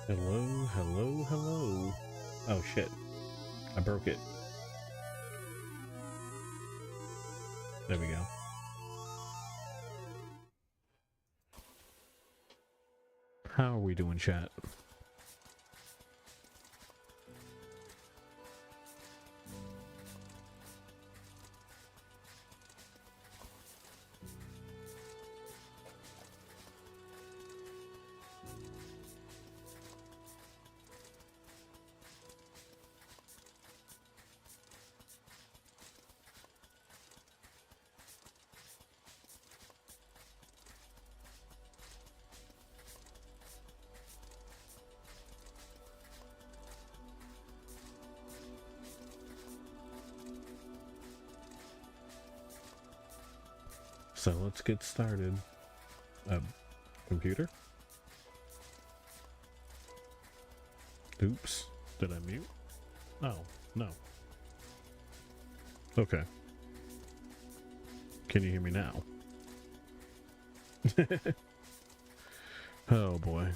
Hello, hello, hello. Oh shit. I broke it. There we go. How are we doing, chat? So let's get started. Computer? Oops. Did I mute? Oh, no. Okay. Can you hear me now? Oh boy.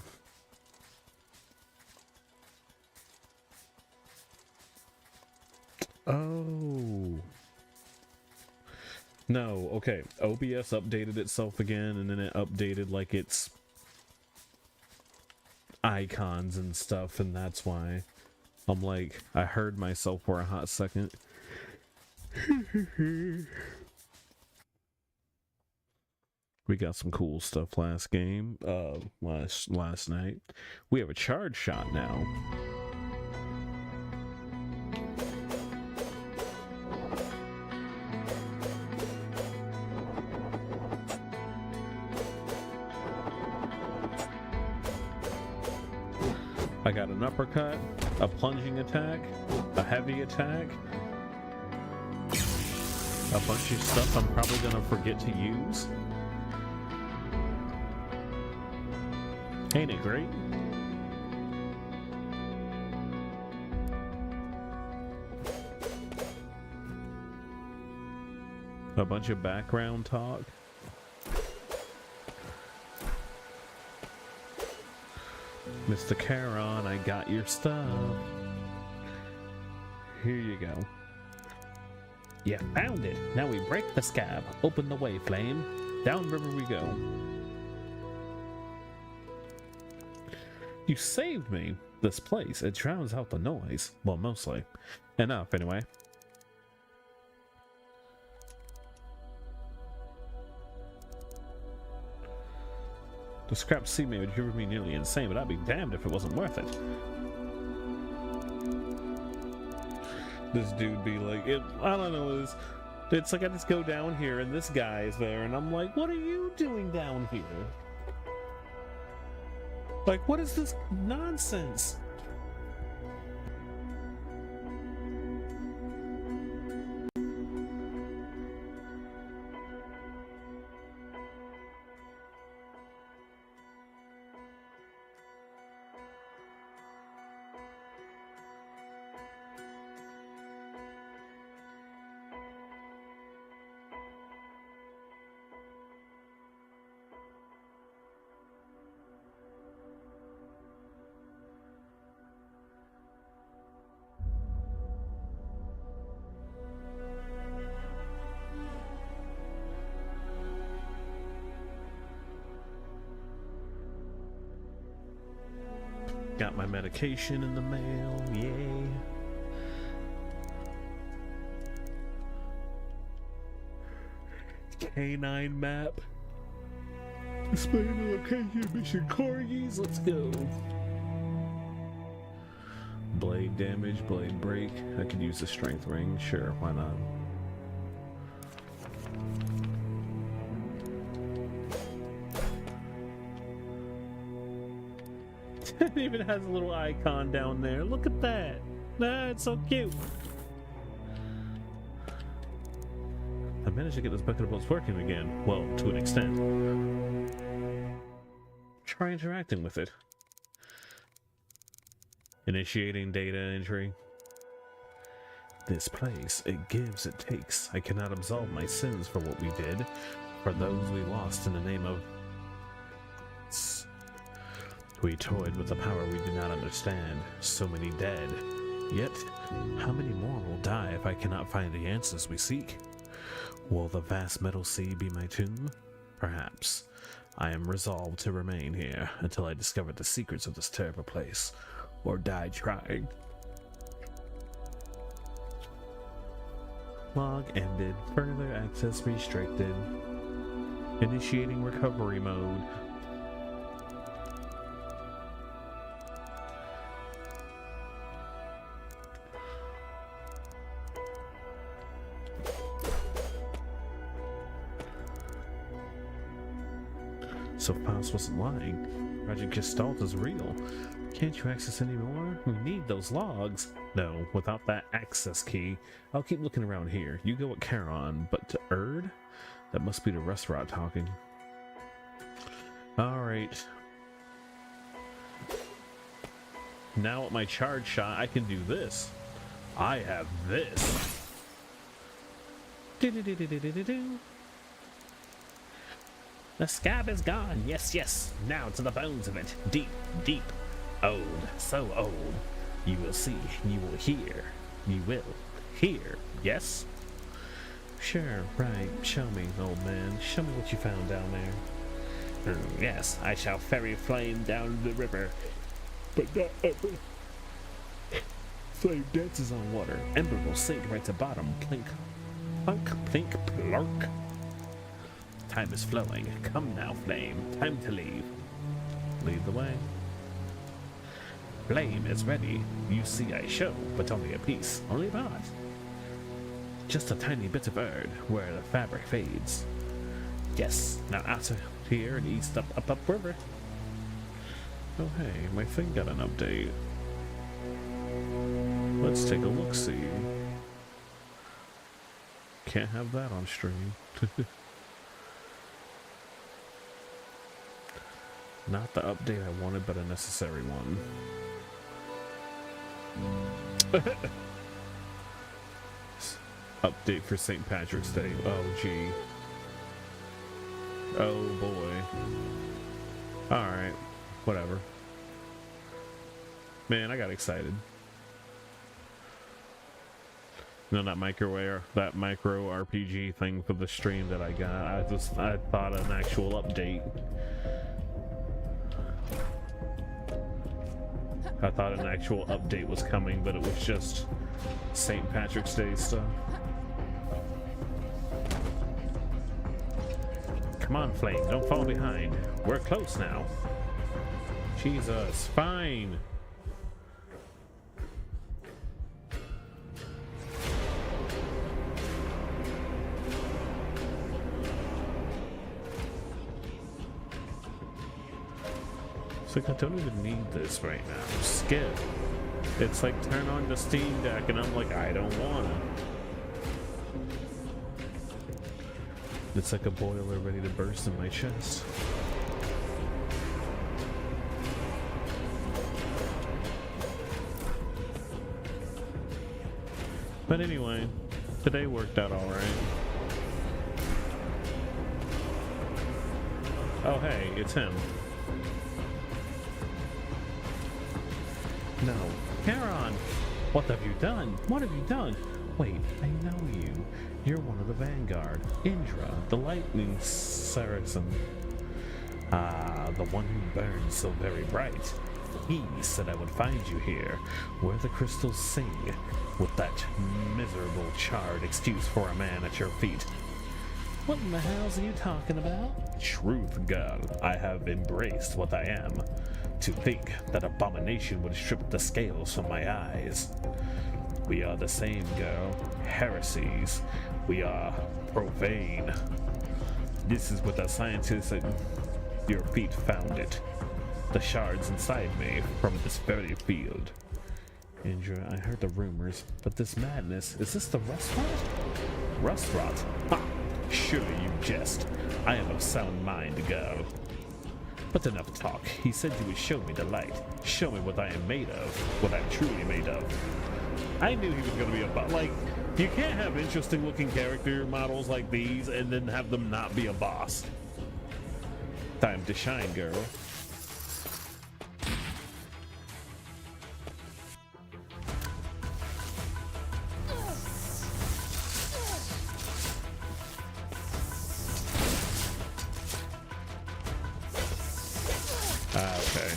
Oh. No, okay. OBS updated itself again, and then it updated like its icons and stuff, and that's why I'm like, I heard myself for a hot second. We got some cool stuff last game, last night. We have a charge shot now. I got an uppercut, a plunging attack, a heavy attack, a bunch of stuff I'm probably gonna forget to use. Ain't it great? A bunch of background talk. Mr. Charon, I got your stuff. Here you go. You found it. Now we break the scab. Open the way, flame. Down river we go. You saved me. This place, it drowns out the noise. Well, mostly. Enough, anyway. The scrap sea may have driven me nearly insane, but I'd be damned if it wasn't worth it. This dude be like, I don't know, it's like I just go down here and this guy is there and I'm like, what are you doing down here? Like, what is this nonsense? Got my medication in the mail, yay. K9 map. Display the location, mission corgis, let's go. Blade damage, blade break. I could use the strength ring, sure, why not? It even has a little icon down there. Look at that. It's so cute. I managed to get this bucket of boats working again. Well, to an extent. Try interacting with it. Initiating data entry. This place, it gives, it takes. I cannot absolve my sins for what we did, for those we lost in the name of... We toyed with a power we do not understand. So many dead. Yet, how many more will die if I cannot find the answers we seek? Will the vast metal sea be my tomb? Perhaps. I am resolved to remain here until I discover the secrets of this terrible place, or die trying. Log ended. Further access restricted. Initiating recovery mode. So Faust wasn't lying. Project Gestalt is real. Can't you access anymore? We need those logs. No, without that access key. I'll keep looking around here. You go with Charon, but to Erd? That must be the restaurant talking. Alright. Now with my charge shot, I can do this. I have this. Do-do-do-do-do-do-do. The scab is gone. Yes, yes. Now to the bones of it. Deep, deep. Old. So old. You will see. You will hear. You will hear. Yes? Sure, right. Show me, old man. Show me what you found down there. Yes, I shall ferry flame down the river. But not ever. Flame dances on water. Ember will sink right to bottom. Plink. Plunk, plink, plunk. Time is flowing. Come now, flame. Time to leave. Lead the way. Flame is ready. You see I show, but only a piece. Only a part. Just a tiny bit of Erd, where the fabric fades. Yes, now out of here and east up river. Oh hey, my thing got an update. Let's take a look-see. Can't have that on stream. Not the update I wanted, but a necessary one. Update for St. Patrick's Day. Oh, gee. Oh, boy. Alright. Whatever. Man, I got excited. No, that micro RPG thing for the stream that I got. I thought an actual update. I thought an actual update was coming, but it was just St. Patrick's Day stuff. Come on, Flame, don't fall behind. We're close now. Jesus, fine. It's like I don't even need this right now. Skip. It's like turn on the Steam Deck and I'm like, I don't wanna. It's like a boiler ready to burst in my chest. But anyway, today worked out alright. Oh hey, it's him. No. Charon! What have you done? What have you done? Wait, I know you. You're one of the Vanguard. Indra, the lightning Saracen. Ah, the one who burns so very bright. He said I would find you here, where the crystals sing, with that miserable charred excuse for a man at your feet. What in the hell's are you talking about? Truth, girl. I have embraced what I am. To think that abomination would strip the scales from my eyes. We are the same, girl. Heresies. We are profane. This is what the scientists at your feet found it. The shards inside me from this very field. Indra, I heard the rumors, but this madness, is this the restaurant? Restaurant? Ha! Surely you jest. I am of sound mind, girl. But enough talk. He said you would show me the light. Show me what I am made of. What I'm truly made of. I knew he was going to be a like, you can't have interesting looking character models like these and then have them not be a boss. Time to shine, girl. Okay.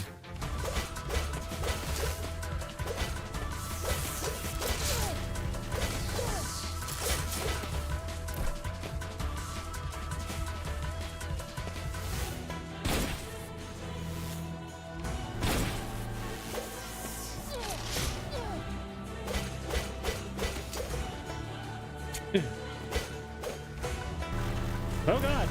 Oh god!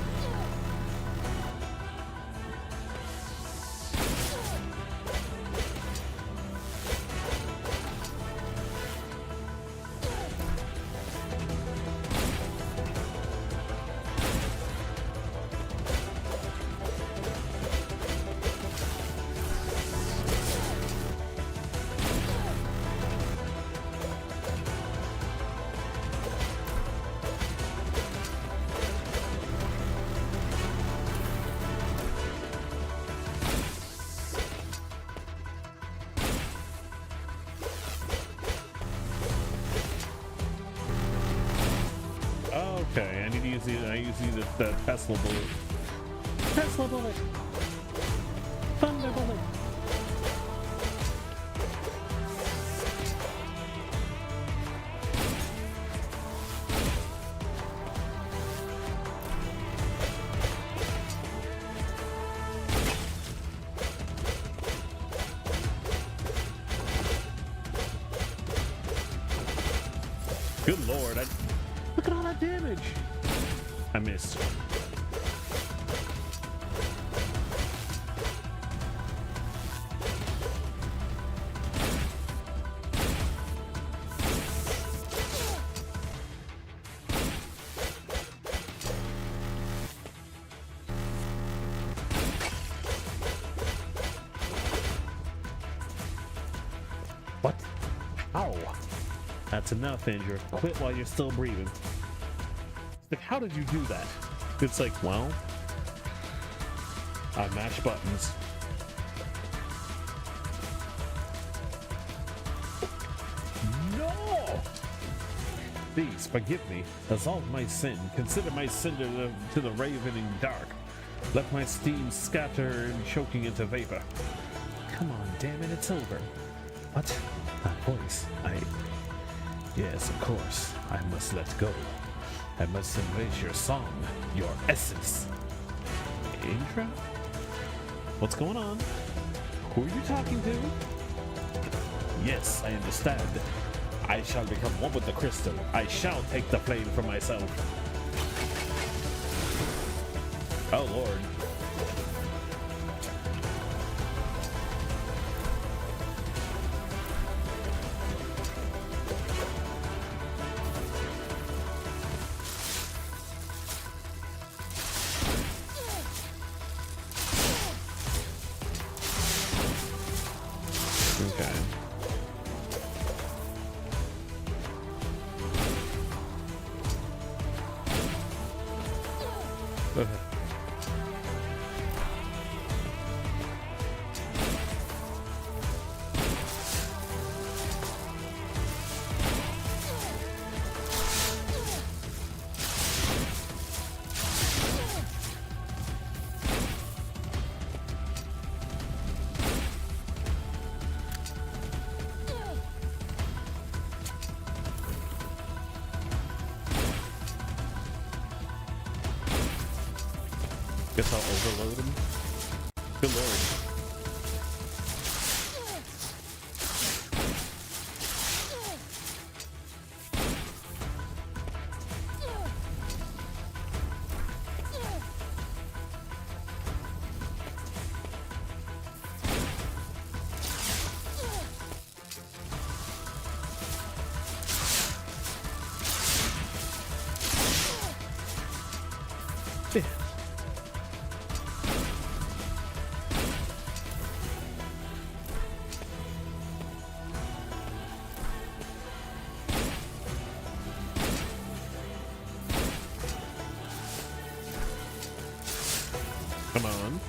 Okay, I need to use the Tesla bullet. Tesla bullet! Thunder bullet! Good lord, look at all that damage! I missed. What? Ow! That's enough, Andrew. Quit while you're still breathing. Like, how did you do that? It's like, well, I mash buttons. No! Please forgive me. Absolve my sin. Consider my cinder to the ravening dark. Let my steam scatter and choking into vapor. Come on, damn it, it's over. What? That voice. Yes, of course. I must let go. I must embrace your song, your essence. Indra? What's going on? Who are you talking to? Yes, I understand. I shall become one with the crystal. I shall take the flame for myself. Oh, Lord. Okay. Guess I'll overload him. Good lord. Come on.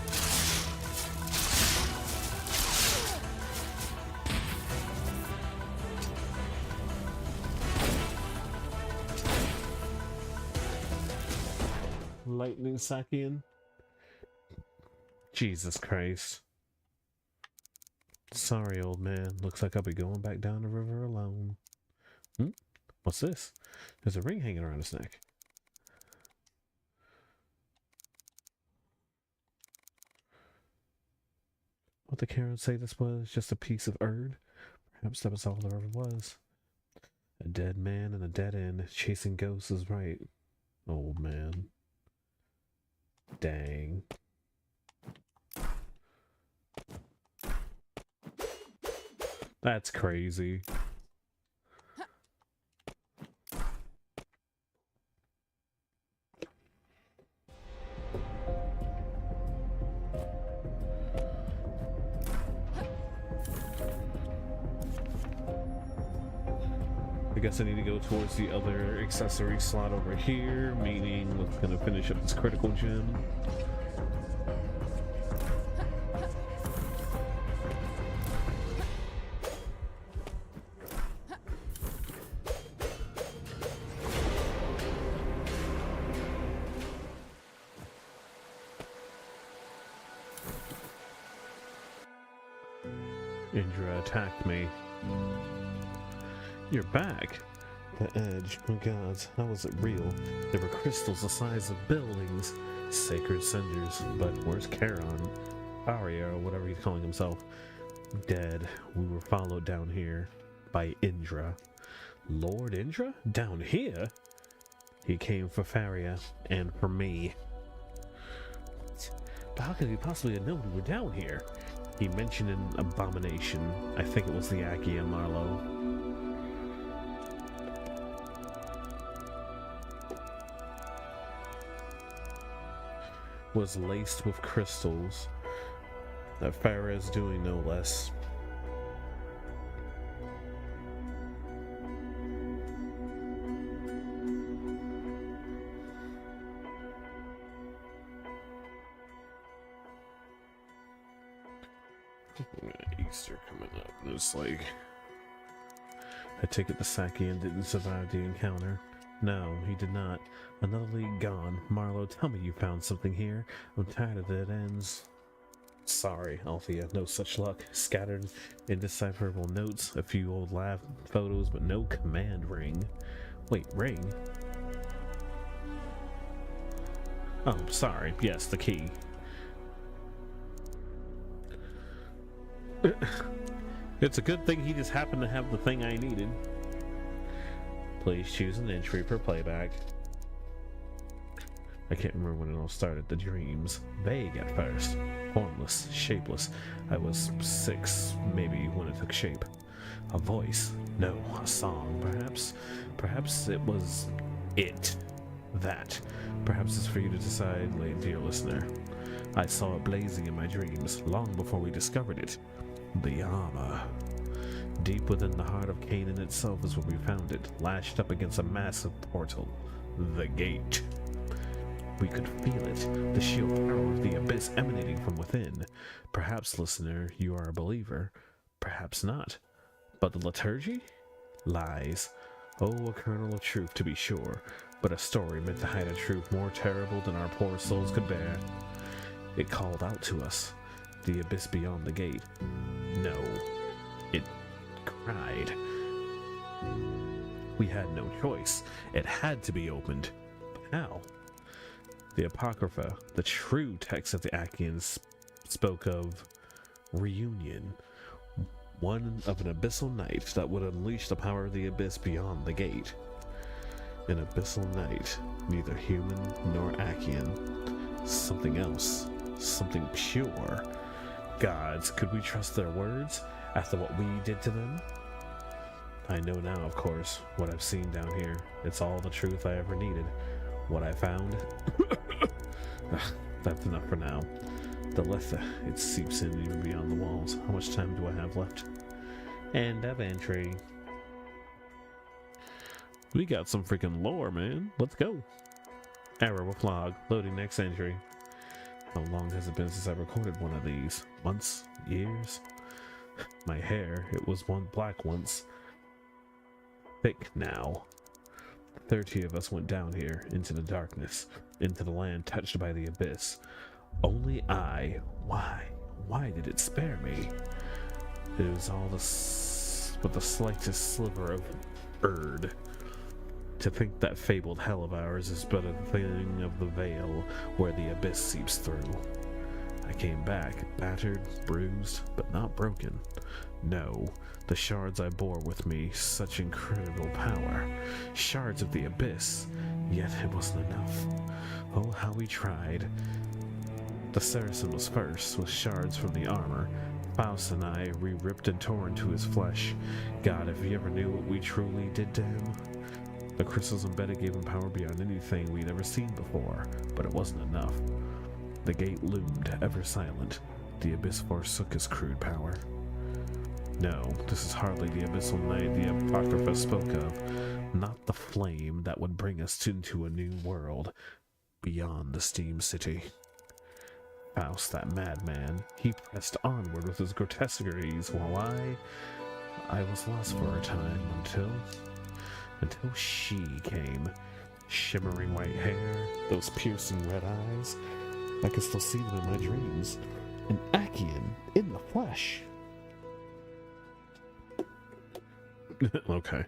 Lightning Sakian. Jesus Christ. Sorry, old man. Looks like I'll be going back down the river alone. Hmm? What's this? There's a ring hanging around his neck. What did Karen say this was? Just a piece of erd? Perhaps that was all there ever was. A dead man and a dead end. Chasing ghosts is right. Old man. Dang. That's crazy. I guess I need to go towards the other accessory slot over here, meaning we're gonna finish up this critical gem. Indra attacked me. You're back. The edge. Oh gods, how was it real? There were crystals the size of buildings. Sacred cinders. But where's Charon? Aria, or whatever he's calling himself. Dead. We were followed down here by Indra. Lord Indra? Down here? He came for Faria and for me. But how could he possibly have known we were down here? He mentioned an abomination. I think it was the Achaean Marlowe. Was laced with crystals. That Farah is doing no less. Easter coming up, and it's like, I take it the Sakian didn't survive the encounter. No, he did not. Another league gone. Marlowe, tell me you found something here. I'm tired of dead ends. Sorry, Althea, no such luck. Scattered indecipherable notes, a few old lab photos, but no command ring. Wait, ring? Oh, sorry. Yes, the key. It's a good thing he just happened to have the thing I needed. Please choose an entry for playback. I can't remember when it all started. The dreams. Vague at first. Formless, shapeless. I was 6, maybe, when it took shape. A voice. No, a song, perhaps. Perhaps it was it. That. Perhaps it's for you to decide, dear listener. I saw it blazing in my dreams, long before we discovered it. The armor. Deep within the heart of Canaan itself is where we found it, lashed up against a massive portal. The gate. We could feel it, the sheer power of the abyss emanating from within. Perhaps, listener, you are a believer. Perhaps not. But the liturgy? Lies. Oh, a kernel of truth, to be sure, but a story meant to hide a truth more terrible than our poor souls could bear. It called out to us. The abyss beyond the gate. No. It cried. We had no choice. It had to be opened. But how? The Apocrypha, the true text of the Achaeans, spoke of reunion. One of an abyssal night that would unleash the power of the abyss beyond the gate. An abyssal night, neither human nor Achaean. Something else. Something pure. Gods, could we trust their words after what we did to them? I know now, of course, what I've seen down here. It's all the truth I ever needed. What I found? That's enough for now. The Letha, it seeps in even beyond the walls. How much time do I have left? End of entry. We got some freaking lore, man. Let's go. Error with log. Loading next entry. How long has it been since I recorded one of these? Months? Years? My hair, it was one black once. Thick now. 30 of us went down here, into the darkness, into the land touched by the abyss. Only I. Why? Why did it spare me? It was all this with the slightest sliver of Erd. To think that fabled hell of ours is but a thing of the veil where the abyss seeps through. I came back, battered, bruised, but not broken. No, the shards I bore with me, such incredible power. Shards of the abyss, yet it wasn't enough. Oh, how we tried. The Saracen was first, with shards from the armor. Faust and I re-ripped and torn to his flesh. God, if he ever knew what we truly did to him. The crystals embedded gave him power beyond anything we'd ever seen before, but it wasn't enough. The gate loomed, ever silent. The abyss forsook his crude power. No, this is hardly the abyssal night the Apocrypha spoke of, not the flame that would bring us into a new world, beyond the Steam City. Faust, that madman, he pressed onward with his grotesqueries, while I was lost for a time until she came. Shimmering white hair, those piercing red eyes, I can still see them in my dreams. An Achaean in the flesh. Okay.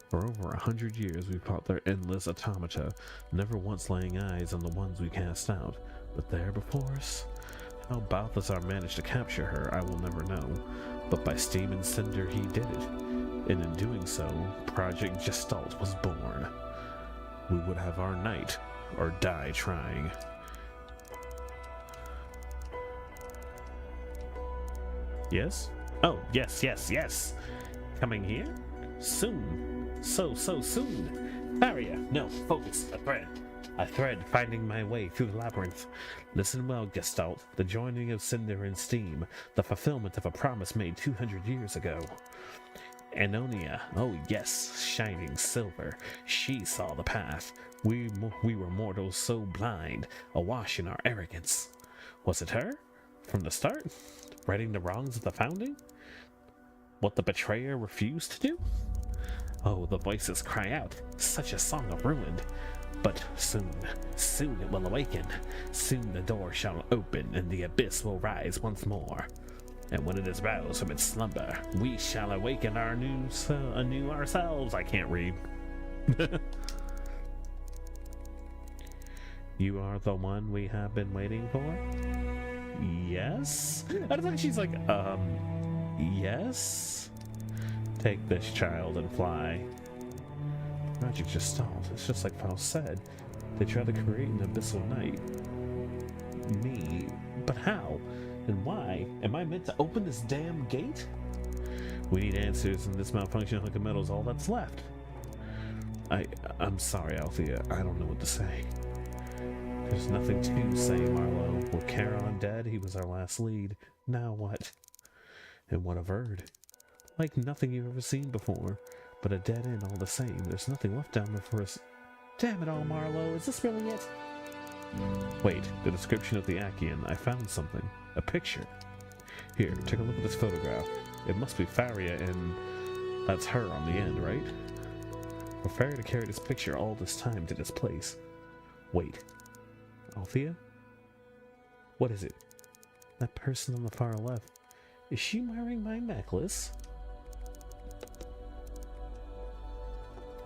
For over 100 years we fought their endless automata, never once laying eyes on the ones we cast out. But there before us, how Balthazar managed to capture her, I will never know. But by steam and cinder he did it. And in doing so, Project Gestalt was born. We would have our night, or die trying. Yes? Oh, yes. Coming here? Soon. So soon. Barrier, no, focus, a thread finding my way through the labyrinth. Listen well, Gestalt, the joining of cinder and steam, the fulfillment of a promise made 200 years ago. Annonia, oh yes, shining silver, she saw the path. We were mortals so blind, awash in our arrogance. Was it her? From the start? Righting the wrongs of the founding? What the betrayer refused to do? Oh, the voices cry out, such a song of ruin. But soon it will awaken. Soon the door shall open and the abyss will rise once more. And when it is roused from its slumber, we shall awaken anew ourselves. I can't read. You are the one we have been waiting for? Yes? I don't think she's like, yes? Take this child and fly. Magic Gestalt. It's just like Faust said. They tried to create an abyssal night. Me? But how? And why? Am I meant to open this damn gate? We need answers, and this malfunctioning hunk of metal is all that's left. I'm sorry, Althea. I don't know what to say. There's nothing to say, Marlowe. With Charon dead, he was our last lead. Now what? And what of Erd? Like nothing you've ever seen before. But a dead end all the same. There's nothing left down there for us. Damn it all, Marlowe. Is this really it? Wait, the description of the Achaean. I found something. A picture. Here, take a look at this photograph. It must be Faria, and that's her on the end, right? For Faria to carry this picture all this time to this place. Wait. Althea? What is it? That person on the far left. Is she wearing my necklace?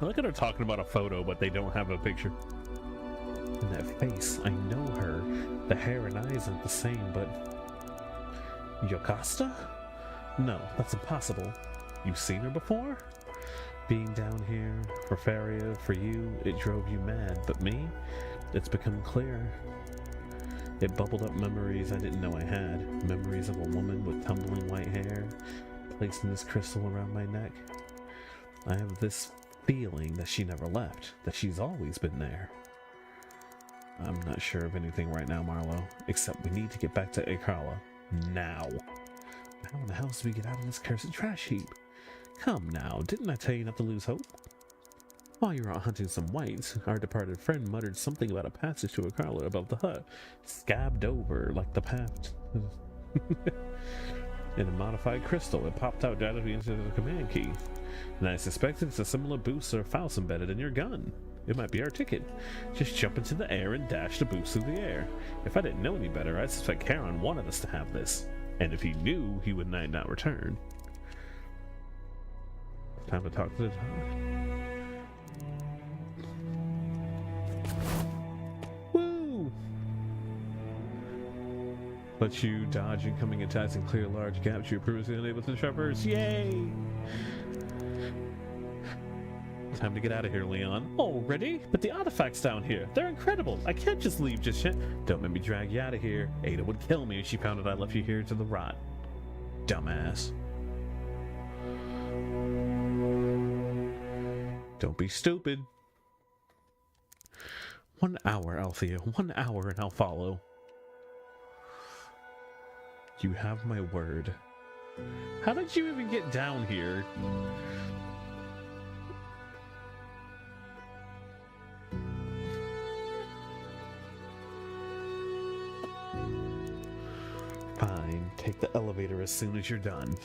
I look at her talking about a photo, but they don't have a picture. And that face, I know her. The hair and eyes aren't the same, but... Yocasta? No, that's impossible. You've seen her before? Being down here, for Faria, for you, it drove you mad, but me? It's become clear. It bubbled up memories I didn't know I had. Memories of a woman with tumbling white hair, placing this crystal around my neck. I have this feeling that she never left, that she's always been there. I'm not sure of anything right now, Marlowe, except we need to get back to Akala. Now. How in the hell do we get out of this cursed trash heap? Come now, didn't I tell you not to lose hope? While you were out hunting some whites, our departed friend muttered something about a passage to Akala above the hut, scabbed over like the path. In a modified crystal, it popped out directly into the command key. And I suspect it's a similar boost or Faust embedded in your gun. It might be our ticket. Just jump into the air and dash the boost through the air. If I didn't know any better, I suspect Charon wanted us to have this. And if he knew, he would not return. Time to talk to the dog. Woo! Let you dodge incoming attacks and clear large gaps you were previously unable to traverse. Yay! Time to get out of here, Leon. Already? But the artifacts down here, they're incredible. I can't just leave just yet. Don't make me drag you out of here. Ada would kill me if she found out I left you here to the rot. Dumbass. Don't be stupid. 1 hour, Althea. 1 hour and I'll follow. You have my word. How did you even get down here? Fine. Take the elevator as soon as you're done.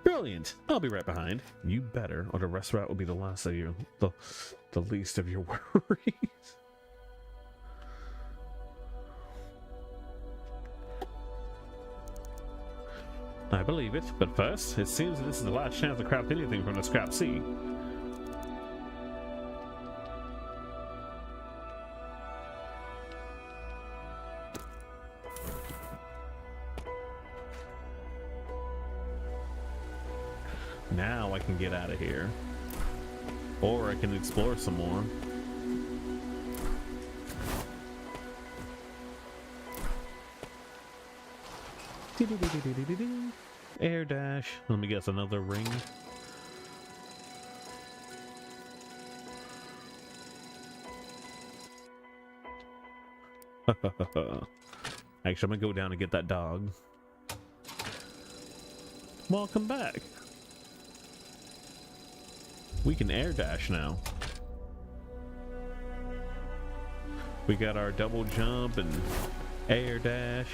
Brilliant. I'll be right behind. You better, or the rest route will be the least of your worries. I believe it, but first, it seems that this is the last chance to craft anything from the scrap sea. Now I can get out of here. Or I can explore some more. Air dash. Let me guess, another ring. Actually, I'm gonna go down and get that dog. Welcome back. We can air dash now. We got our double jump and air dash,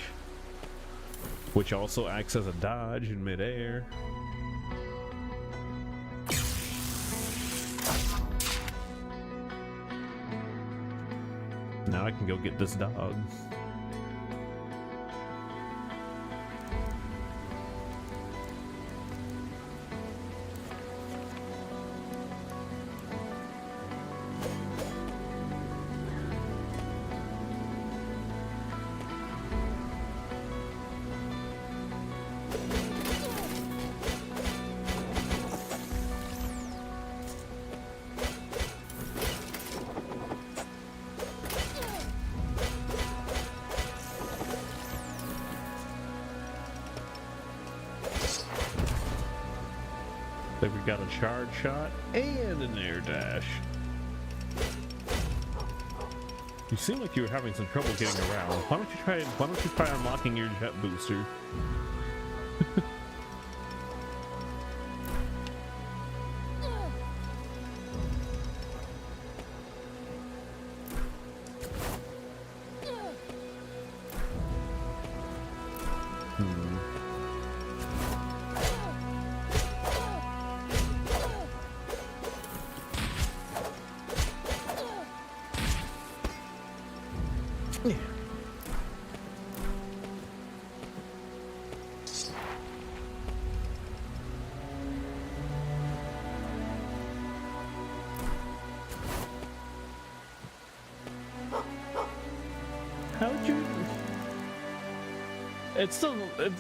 which also acts as a dodge in midair. Now I can go get this dog. Like we got a charge shot and an air dash. You seem like you were having some trouble getting around. Why don't you try unlocking your jet booster? How'd you... It's still... and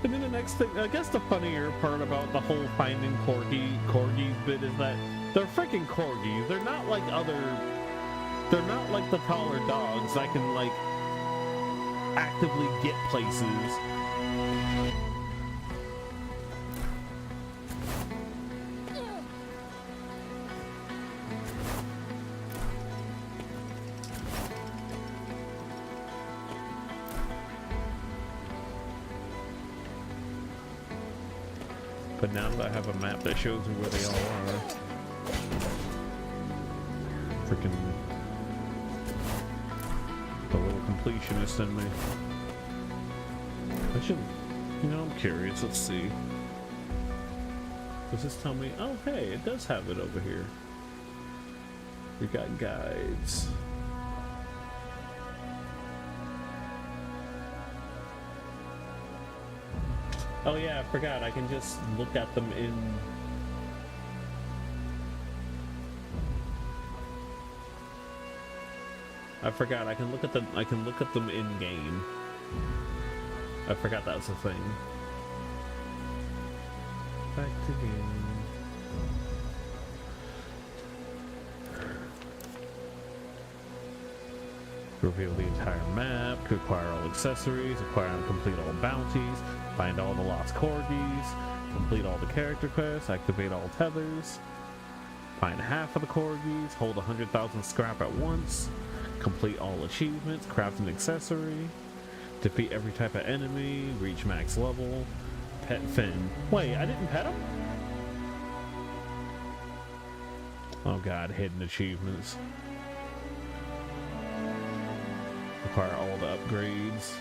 then the next thing, I guess the funnier part about the whole finding corgis bit is that they're freaking corgis. They're not like the taller dogs that can like actively get places. But now that I have a map that shows me where they all are, freaking the little completionist in me. I should, I'm curious. Let's see. Does this tell me? Oh, hey, it does have it over here. We got guides. Oh yeah, I forgot. I can just look at them in. I forgot. I can look at them. I can look at them in game. I forgot that was a thing. Back to game. Reveal the entire map, acquire all accessories, acquire and complete all bounties, find all the lost corgis, complete all the character quests, activate all tethers, find half of the corgis, hold 100,000 scrap at once, complete all achievements, craft an accessory, defeat every type of enemy, reach max level, pet Finn. Wait, I didn't pet him? Oh god, hidden achievements. Acquire all the upgrades.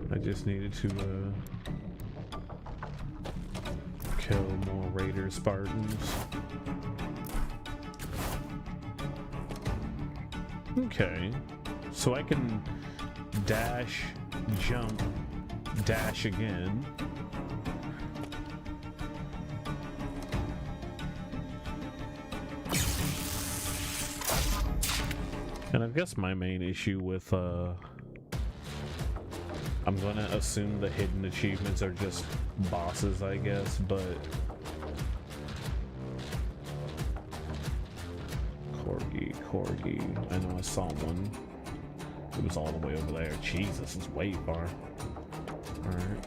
I just needed to kill more Raider Spartans. Okay, so I can dash, jump, dash again. And I guess my main issue with I'm gonna assume the hidden achievements are just bosses, I guess, but Corgi. I know I saw one. It was all the way over there. Jeez, this is way far. Alright.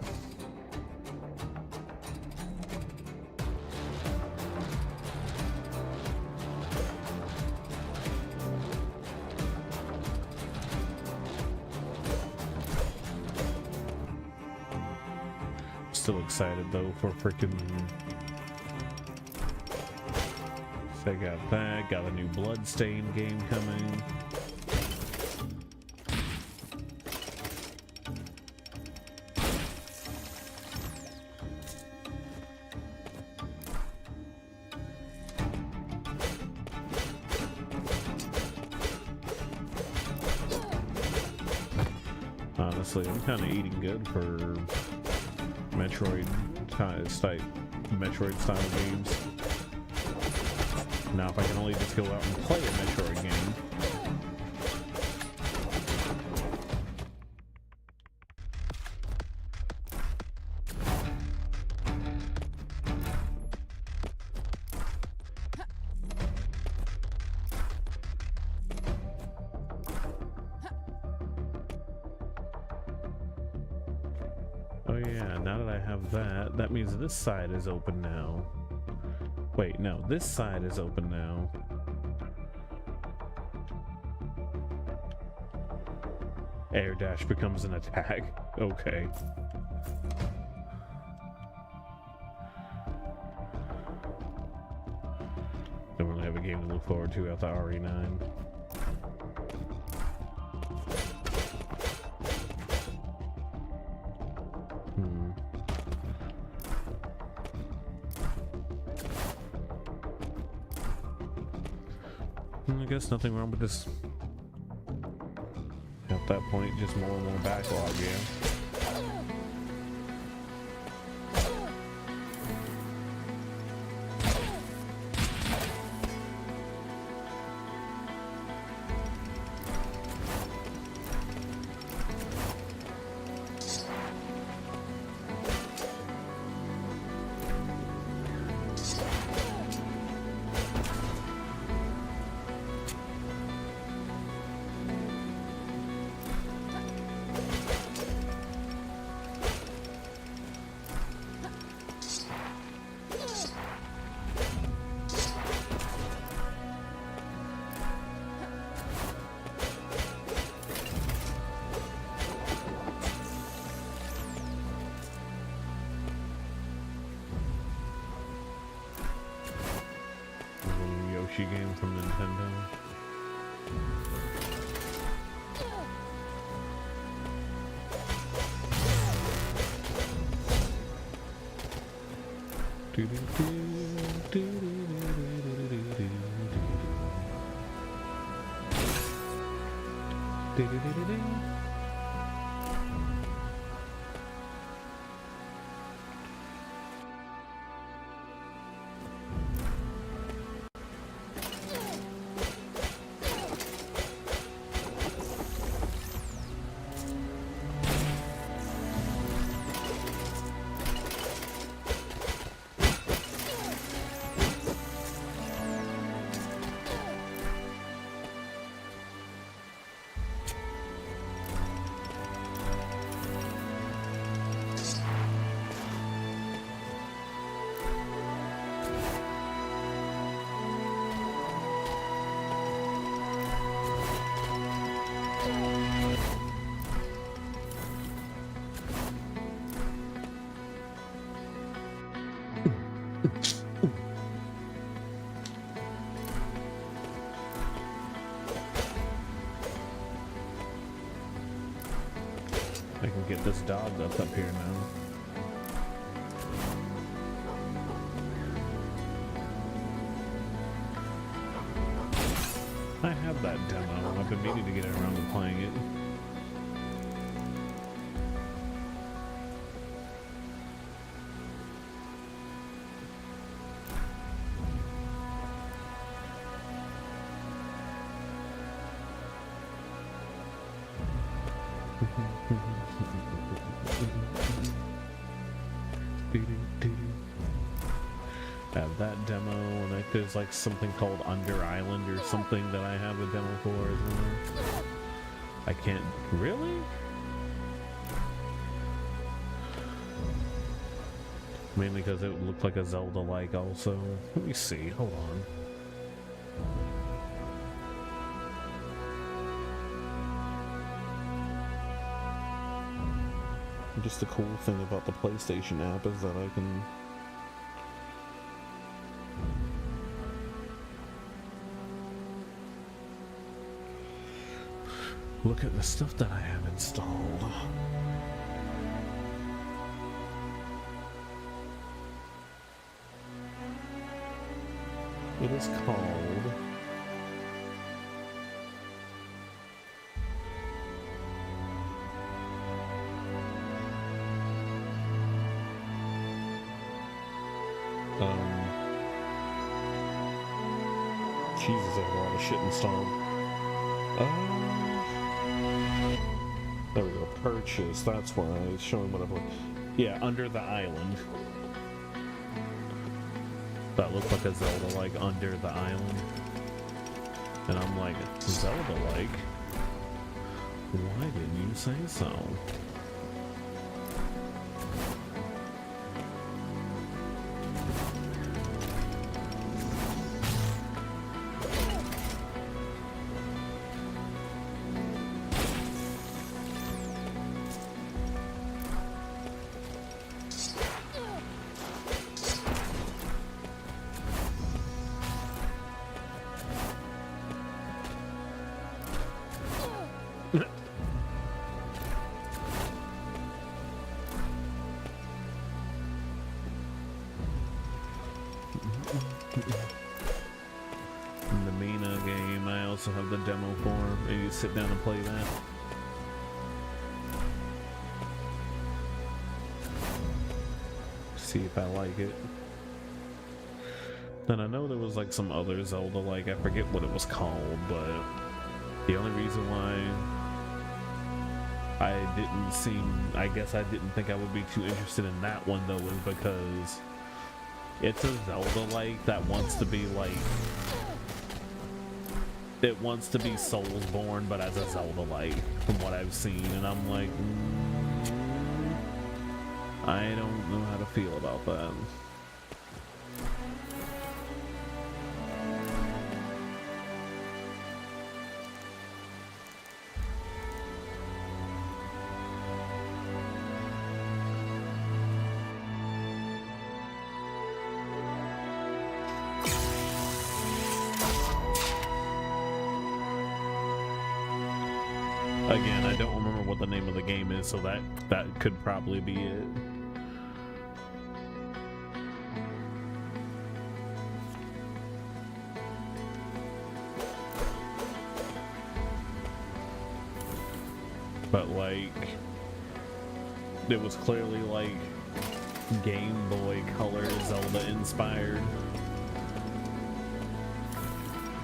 Still excited though for freaking. So I got that, got a new Bloodstained game coming. Honestly, I'm kind of eating good for Metroid style games. Now, if I can only just go out and play a Metroid game. Oh yeah, now that I have that, that means this side is open now. Wait, no, this side is open now. Air dash becomes an attack. Okay. Don't really have a game to look forward to after RE9. I guess nothing wrong with this. At that point, just more and more backlog, yeah. Yoshi game from Nintendo. I can get this dog that's up here now. I have that demo. I've been meaning to get around to playing it. Have that demo, and like there's like something called Under Island or something that I have a demo for as well. I can't really? Mainly because it looked like a Zelda-like also. Let me see, hold on. Just the cool thing about the PlayStation app is that I can look at the stuff that I have installed. It is called Jesus, I have a lot of shit installed. There we go. Purchase. That's why it's showing whatever. Yeah, Under the Island. That looked like a Zelda-like Under the Island. And I'm like, Zelda-like? Why didn't you say so? In the Mina game, I also have the demo for, and you sit down and play that. See if I like it. Then I know there was like some other Zelda, like I forget what it was called, but the only reason why I guess I didn't think I would be too interested in that one though, is because it's a Zelda-like that wants to be like, it wants to be Soulsborne, but as a Zelda-like, from what I've seen, and I'm like, I don't know how to feel about that. Again, I don't remember what the name of the game is, so that could probably be it. But like, it was clearly like Game Boy Color Zelda inspired.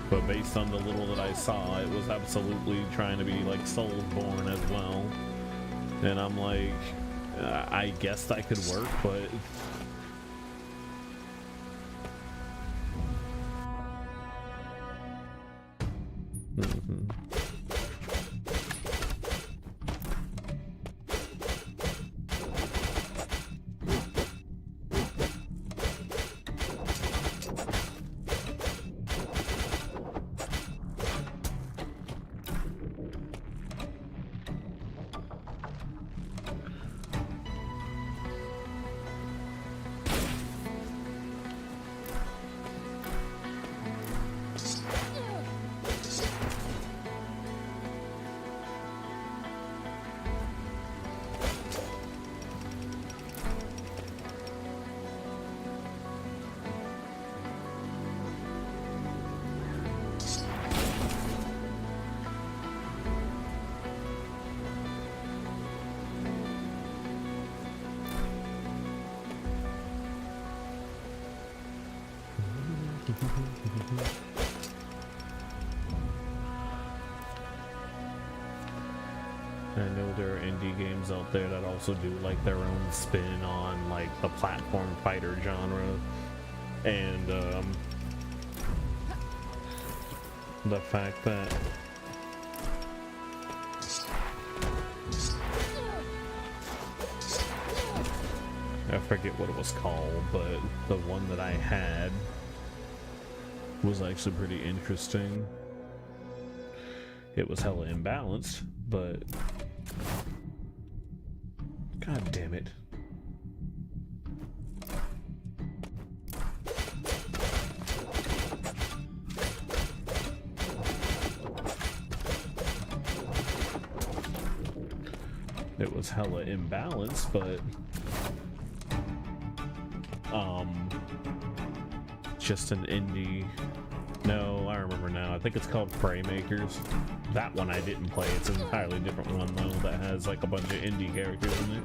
But based on the little that I saw, it was absolutely trying to be like Soulsborne as well. And I'm like, I guess that could work, but I know there are indie games out there that also do like their own spin on like the platform fighter genre, and the fact that I forget what it was called, but the one that I had was actually pretty interesting. It was hella imbalanced, but god damn it. It was hella imbalanced, but just an indie. No, I remember now. I think it's called Prey Makers. That one I didn't play. It's an entirely different one though that has like a bunch of indie characters in it.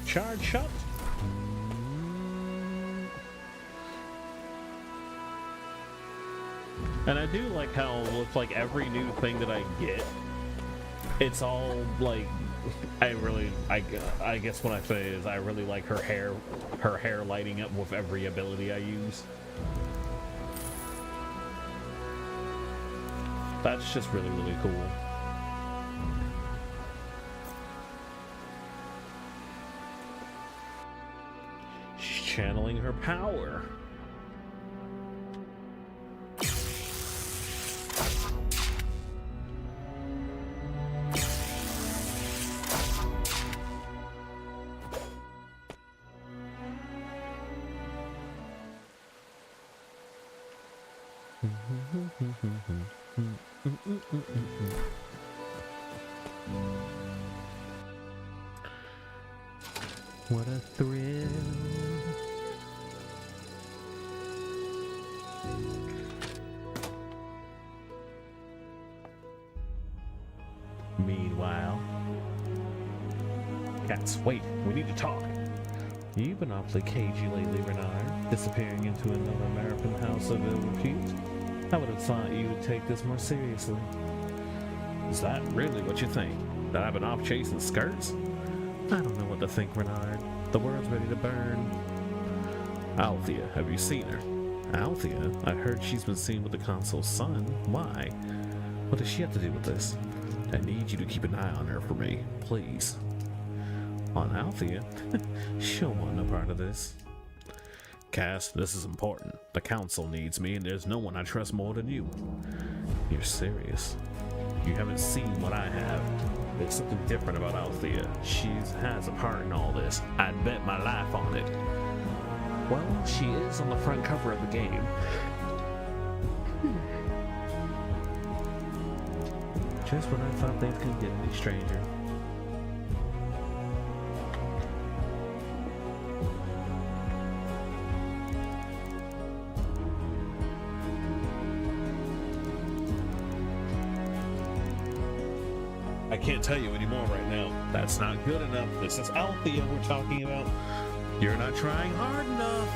Charge shot. And I do like how it looks like every new thing that I get, it's all like, I guess what I say is I really like her hair lighting up with every ability I use. That's just really, really cool. Channeling her power. What a thrill. Meanwhile, Cats, wait, we need to talk. You've been awfully cagey lately, Renard, disappearing into another American house of ill repute. I would have thought you would take this more seriously. Is that really what you think? That I've been off chasing skirts? I don't know what to think, Renard. The world's ready to burn. Althea, have you seen her? Althea? I heard she's been seen with the consul's son. Why? What does she have to do with this? I need you to keep an eye on her for me, please. On Althea? She'll want no part of this. Cass, this is important. The council needs me, and there's no one I trust more than you. You're serious? You haven't seen what I have. There's something different about Althea. She has a part in all this. I'd bet my life on it. Well, she is on the front cover of the game. Just when I thought they could get any stranger. I can't tell you anymore right now. That's not good enough. This is Althea we're talking about. You're not trying hard enough.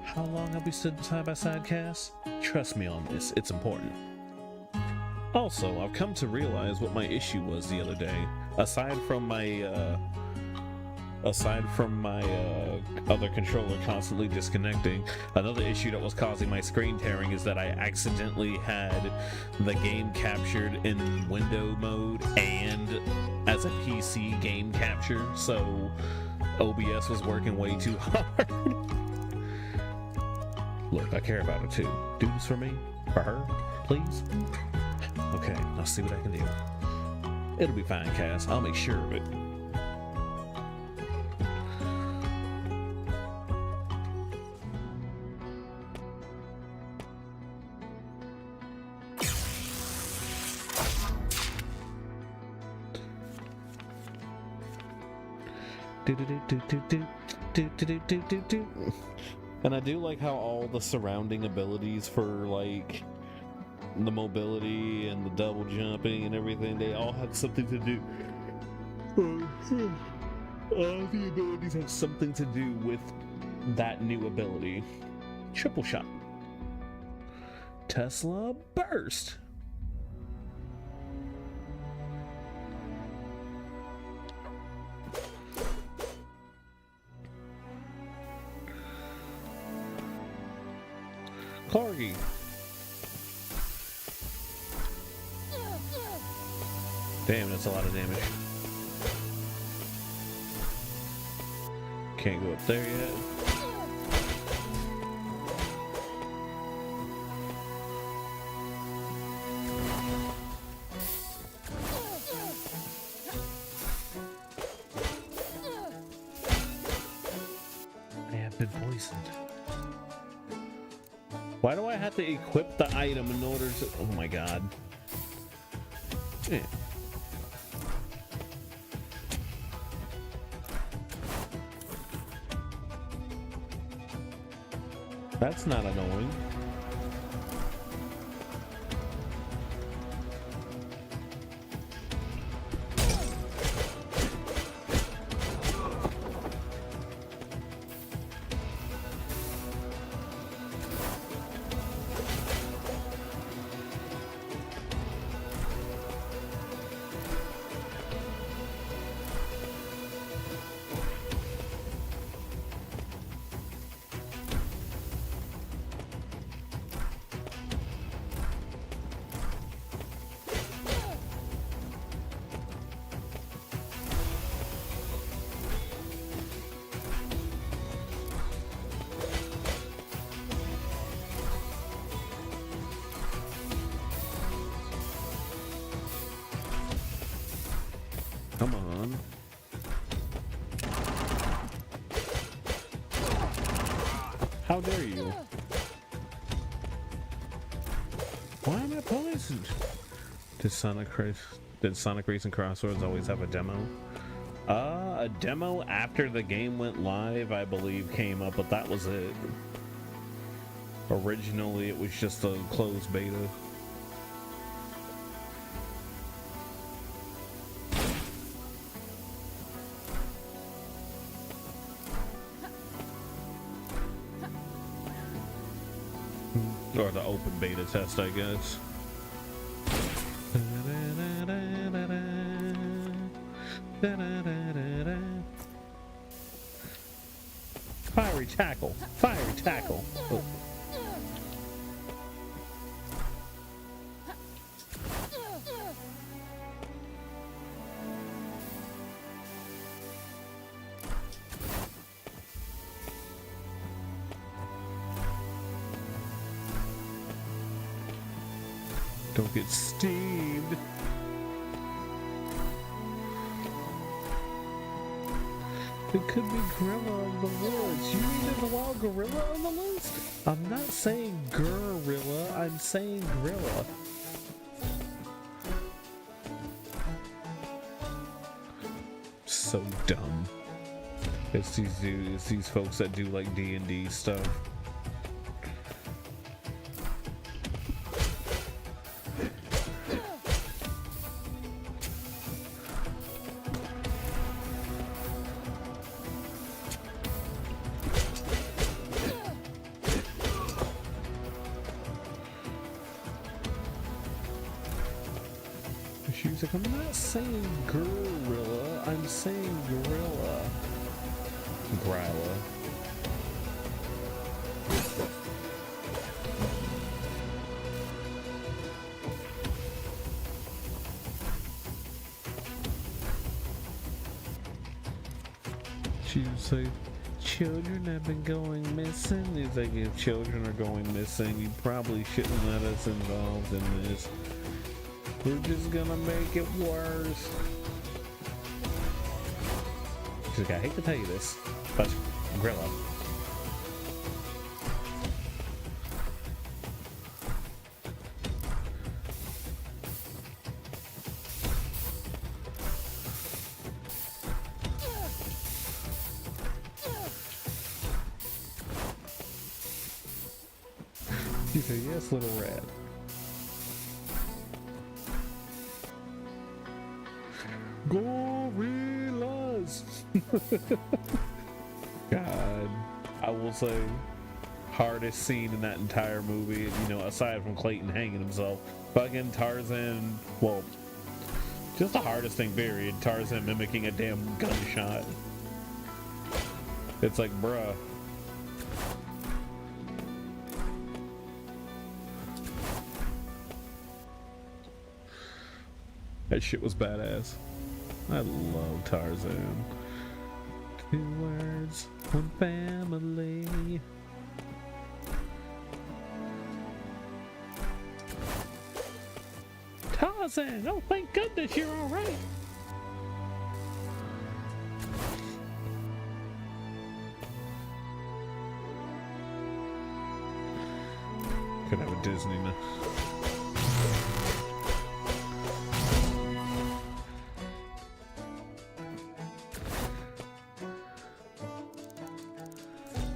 How long have we stood side by side, Cass? Trust me on this. It's important. Also, I've come to realize what my issue was the other day. Aside from my other controller constantly disconnecting, another issue that was causing my screen tearing is that I accidentally had the game captured in window mode and as a PC game capture, so OBS was working way too hard. Look, I care about her too. Do this for me? For her? Please? Okay, I'll see what I can do. It'll be fine, Cass. I'll make sure of it. And I do like how all the surrounding abilities for like the mobility and the double jumping and everything, they all have something to do. All the abilities have something to do with that new ability. Triple shot. Tesla burst. Corgi. Damn, that's a lot of damage. Can't go up there yet. I have been poisoned. Why do I have to equip the item in order to... Oh my god. Yeah. That's not annoying. Come on. How dare you? Why am I poisoned? Did Sonic Racing Crossroads always have a demo? A demo after the game went live, I believe, came up, but that was it. Originally, it was just a closed beta. the open beta test, I guess. Fiery tackle! Fiery tackle! Oh. Don't get steamed. It could be gorilla of the woods. You mean there's a wild gorilla on the list? I'm not saying gorilla, I'm saying gorilla. So dumb. It's these folks that do like D&D stuff. She's like, I'm not saying gorilla, I'm saying gorilla. Growler. She was like, children have been going missing. He's like, if children are going missing, you probably shouldn't let us involved in this. We're just gonna make it worse. She's like, I hate to tell you this, but gorilla. She said, yes, little rat. Gorillas! God, I will say, hardest scene in that entire movie, you know, aside from Clayton hanging himself, fucking Tarzan, well, just the hardest thing, period, Tarzan mimicking a damn gunshot. It's like, bruh. That shit was badass. I love Tarzan. 2 words, 1 family. Tarzan! Oh, thank goodness you're alright! Could have a Disney now.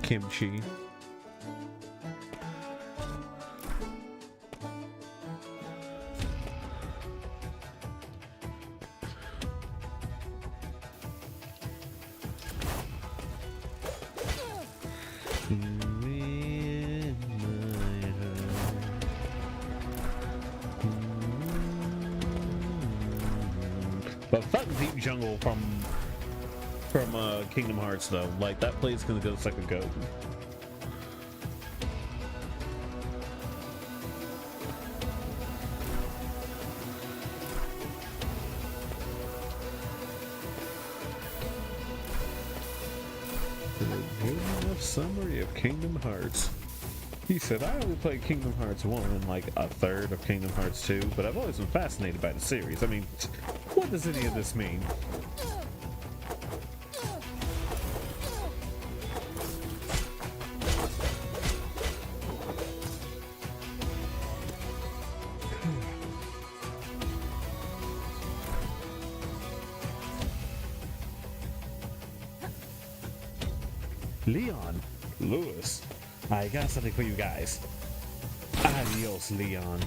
Kimchi. But fucking Deep Jungle from Kingdom Hearts though, like that place gonna go suck a goat. A good enough summary of Kingdom Hearts. He said, I only played Kingdom Hearts 1 and like a third of Kingdom Hearts 2, but I've always been fascinated by the series. I mean, what does any of this mean? Leon, Lewis, I got something for you guys. Adios, Leon.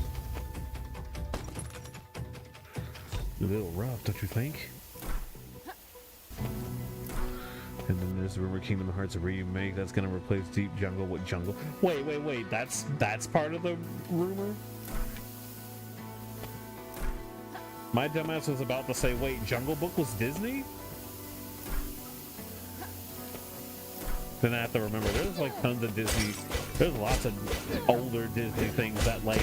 A little rough, don't you think? And then there's a rumor Kingdom Hearts remake that's gonna replace Deep Jungle with Jungle. Wait, that's part of the rumor? My dumbass was about to say, wait, Jungle Book was Disney? Then I have to remember, there's like tons of Disney, there's lots of older Disney things that like,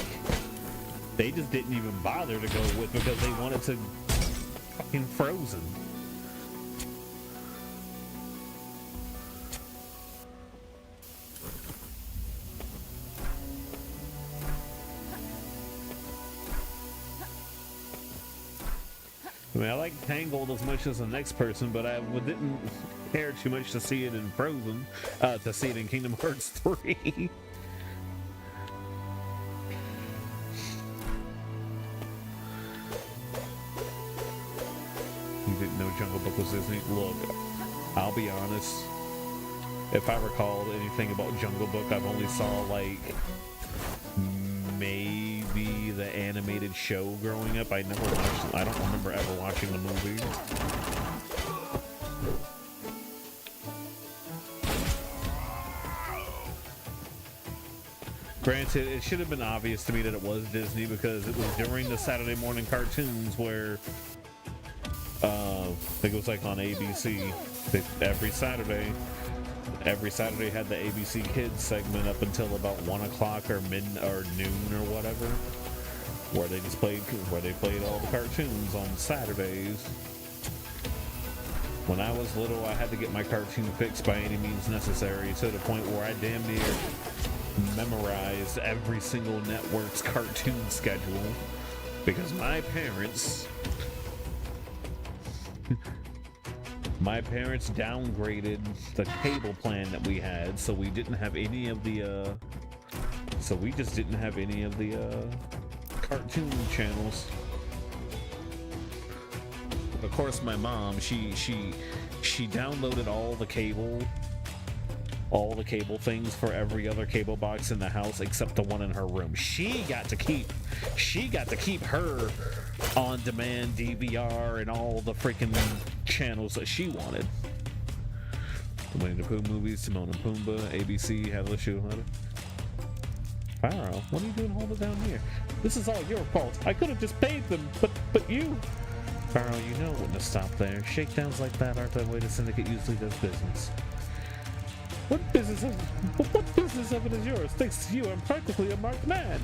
they just didn't even bother to go with because they wanted to fucking Frozen. I mean, I like Tangled as much as the next person, but I didn't care too much to see it in Frozen, to see it in Kingdom Hearts 3. You didn't know Jungle Book was Disney? Look, I'll be honest. If I recall anything about Jungle Book, I've only saw like maybe the animated show growing up. I don't remember ever watching the movie. Granted, it should have been obvious to me that it was Disney because it was during the Saturday morning cartoons where I think it was like on ABC. Every Saturday had the ABC Kids segment up until about 1 o'clock or noon or whatever, where they played all the cartoons on Saturdays. When I was little, I had to get my cartoon fix by any means necessary, to the point where I damn near memorized every single network's cartoon schedule because my parents downgraded the cable plan that we had, so we didn't have any of the we just didn't have any of the cartoon channels. Of course, my mom, she downloaded all the cable things for every other cable box in the house except the one in her room. She got to keep her on-demand DVR and all the freaking channels that she wanted. The Winnie the Pooh movies, Timon and Pumbaa, ABC, had a show. Pharaoh, what are you doing holding down here? This is all your fault. I could have just paid them, but you... Pharaoh, you know it wouldn't have stopped there. Shakedowns like that aren't the way the syndicate usually does business. What business of it is yours? Thanks to you, I'm practically a marked man.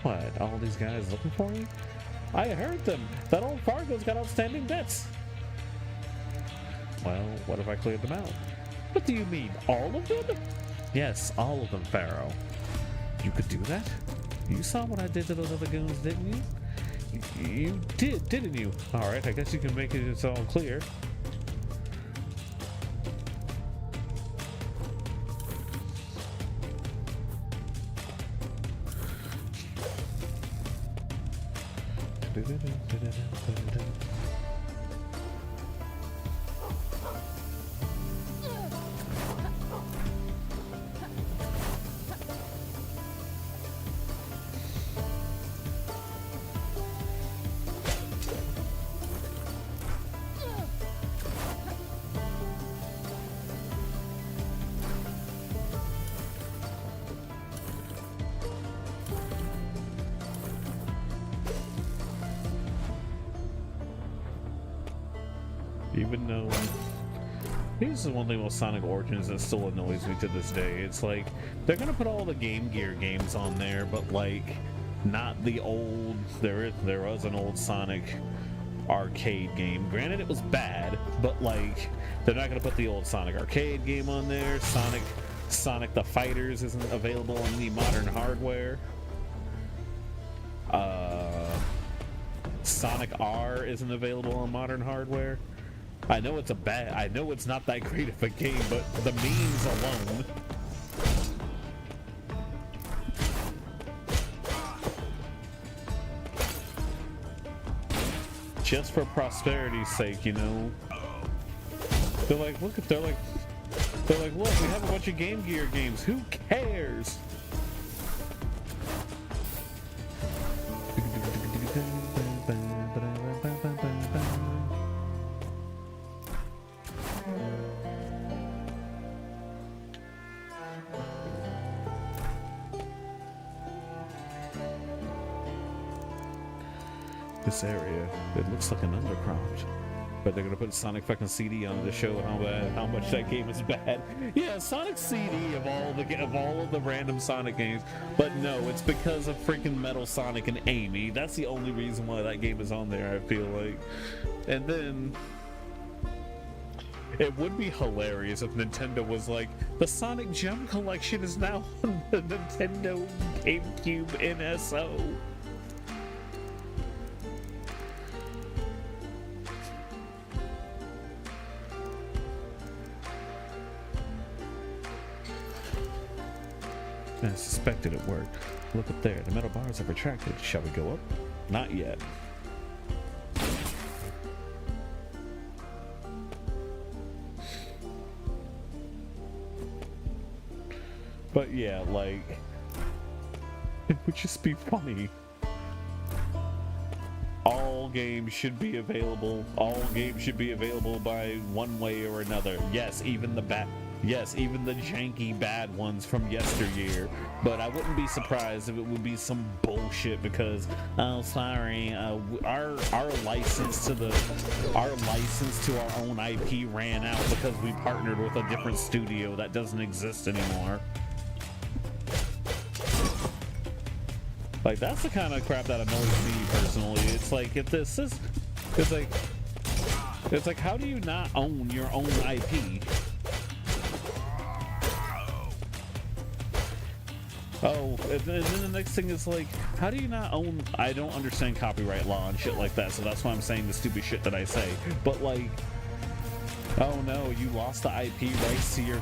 What, all these guys looking for you? I heard them. That old Fargo's got outstanding debts. Well, what if I cleared them out? What do you mean, all of them? Yes, all of them, Pharaoh. You could do that? You saw what I did to those other goons, didn't you? You did, didn't you? Alright, I guess you can make it all clear. Even though this is one thing with Sonic Origins that still annoys me to this day. It's like they're gonna put all the Game Gear games on there, but like not the old. There was an old Sonic arcade game. Granted, it was bad, but like they're not gonna put the old Sonic arcade game on there. Sonic the Fighters isn't available on any modern hardware. Sonic R isn't available on modern hardware. I know it's not that great of a game, but the memes alone. Just for prosperity's sake, you know. They're like, look, look, we have a bunch of Game Gear games. Who cares? This area, it looks like an undercroft. But they're gonna put Sonic fucking CD on it to show how much that game is bad. Yeah, Sonic CD of all of the random Sonic games. But no, it's because of freaking Metal Sonic and Amy. That's the only reason why that game is on there, I feel like. And then it would be hilarious if Nintendo was like, the Sonic Gem Collection is now on the Nintendo GameCube NSO. I suspected it worked. Look up there, the metal bars have retracted. Shall we go up? Not yet. But yeah, like, it would just be funny. All games should be available. All games should be available by one way or another. Yes, even the janky bad ones from yesteryear. But I wouldn't be surprised if it would be some bullshit because, oh, sorry, our license to our own IP ran out because we partnered with a different studio that doesn't exist anymore. Like, that's the kind of crap that annoys me personally. It's like, if this is, it's like, how do you not own your own IP? Oh, and then the next thing is like, how do you not own? I don't understand copyright law and shit like that, so that's why I'm saying the stupid shit that I say. But like, oh no, you lost the IP rights to your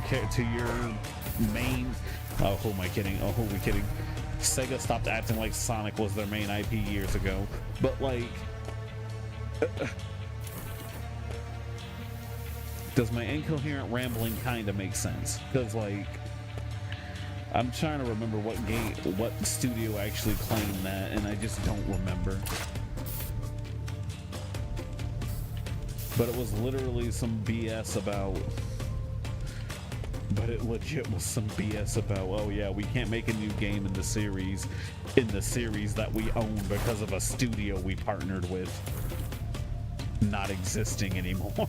main. Oh, who am I kidding? Oh, who are we kidding? Sega stopped acting like Sonic was their main IP years ago. But like, does my incoherent rambling kind of make sense? Because like, I'm trying to remember what studio actually claimed that, and I just don't remember. But it was literally some BS about. But it legit was some BS about, oh yeah, we can't make a new game in the series that we own because of a studio we partnered with not existing anymore.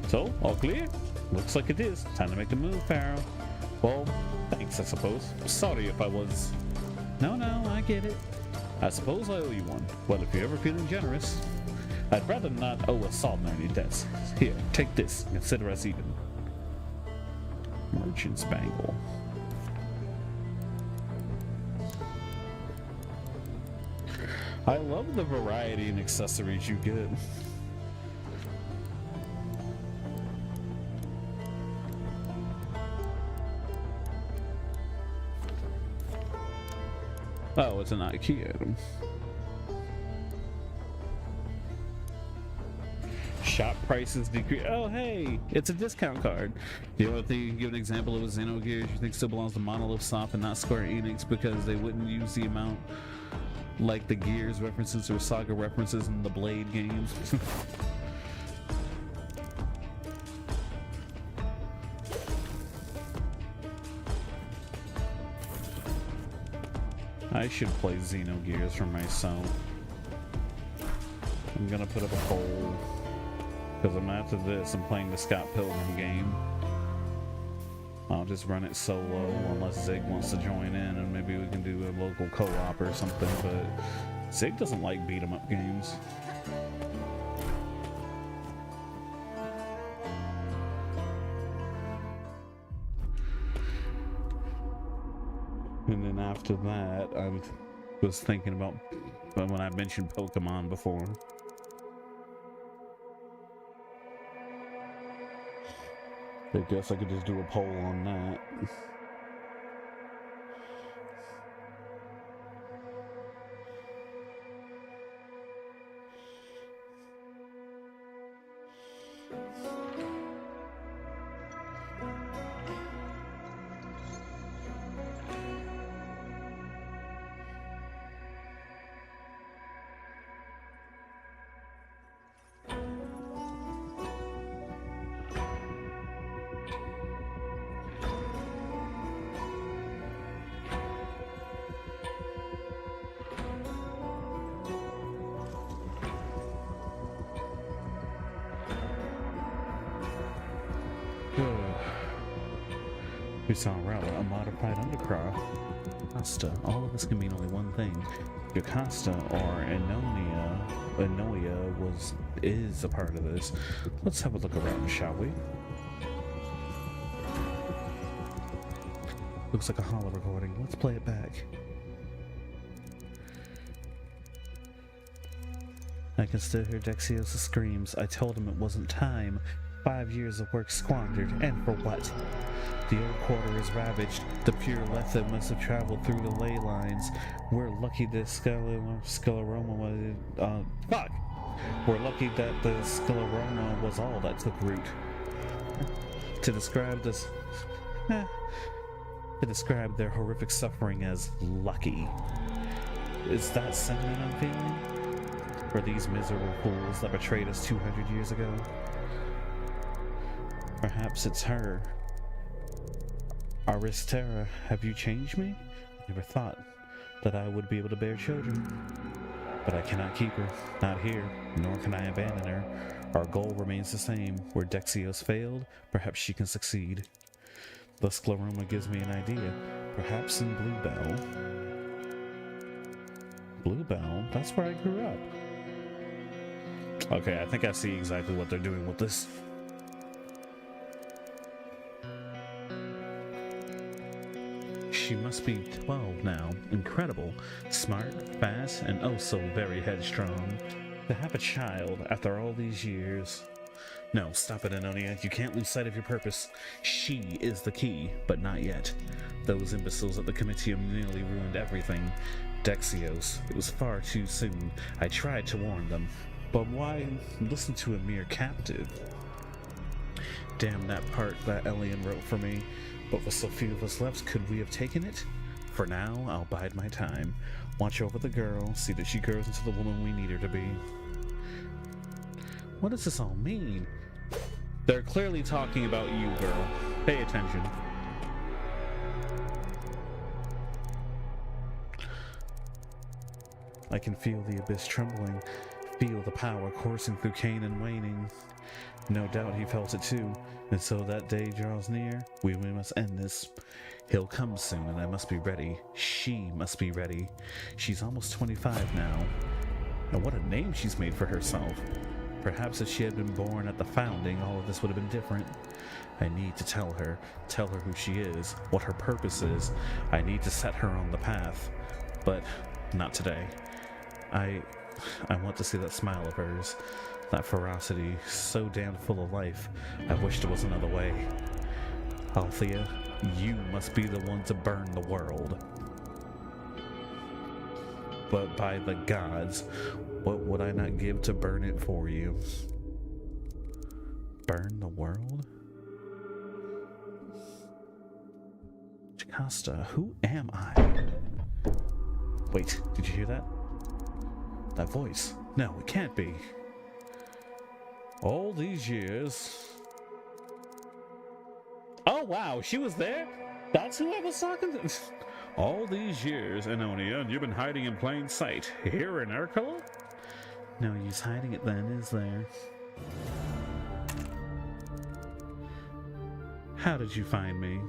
So, all clear? Looks like it is. Time to make the move, Pharaoh. Well, thanks, I suppose. Sorry if I was... No, I get it. I suppose I owe you one. Well, if you're ever feeling generous, I'd rather not owe a salt on any debts. Here, take this. Consider us even. Merchant's Bangle. I love the variety in accessories you get. Oh, it's an IKEA item. Shop prices decrease. Oh, hey, it's a discount card. The only thing you can give an example of is Xenogears you think still belongs to Monolith Soft and not Square Enix because they wouldn't use the amount like the Gears references or Saga references in the Blade games. I should play Xenogears for myself. I'm gonna put up a poll because after this I'm playing the Scott Pilgrim game. I'll just run it solo unless Zig wants to join in and maybe we can do a local co-op or something, but Zig doesn't like beat 'em up games. And then after that, I was thinking about when I mentioned Pokemon before. I guess I could just do a poll on that. We saw a relic, a modified undercroft. Jocasta. All of this can mean only one thing. Jocasta or Enoia is a part of this. Let's have a look around, shall we? Looks like a hollow recording. Let's play it back. I can still hear Dexios' screams. I told him it wasn't time. 5 years of work squandered, and for what? The old quarter is ravaged. The pure letha must have traveled through the ley lines. We're lucky the Scleroma was... fuck! We're lucky that the Scleroma was all that took root. To describe this... to describe their horrific suffering as lucky. Is that sentiment I'm feeling? For these miserable fools that betrayed us 200 years ago? Perhaps it's her. Aristera, have you changed me? I never thought that I would be able to bear children. But I cannot keep her, not here, nor can I abandon her. Our goal remains the same. Where Dexios failed, perhaps she can succeed. The Scleroma gives me an idea. Perhaps in Bluebell. Bluebell? That's where I grew up. Okay, I think I see exactly what they're doing with this. She must be 12 now. Incredible. Smart, fast, and oh so very headstrong. To have a child after all these years. No, stop it, Enonia. You can't lose sight of your purpose. She is the key, but not yet. Those imbeciles at the Comitium nearly ruined everything. Dexios, it was far too soon. I tried to warn them. But why listen to a mere captive? Damn that part that Elian wrote for me. But with so few of us left, could we have taken it? For now, I'll bide my time. Watch over the girl, see that she grows into the woman we need her to be. What does this all mean? They're clearly talking about you, girl. Pay attention. I can feel the abyss trembling, feel the power coursing through Cain and waning. No doubt he felt it too, and so that day draws near, we must end this. He'll come soon, and I must be ready. She must be ready. She's almost 25 now. And what a name she's made for herself. Perhaps if she had been born at the founding, all of this would have been different. I need to tell her who she is, what her purpose is. I need to set her on the path. But not today. I want to see that smile of hers. That ferocity, so damn full of life. I wish there was another way. Althea, you must be the one to burn the world. But by the gods, what would I not give to burn it for you? Burn the world? Jocasta, who am I? Wait, did you hear that? That voice. No, it can't be. All these years. Oh wow, she was there? That's who I was talking to? All these years, Enonia, and you've been hiding in plain sight. Here in Urkula? No use hiding it then, is there? How did you find me?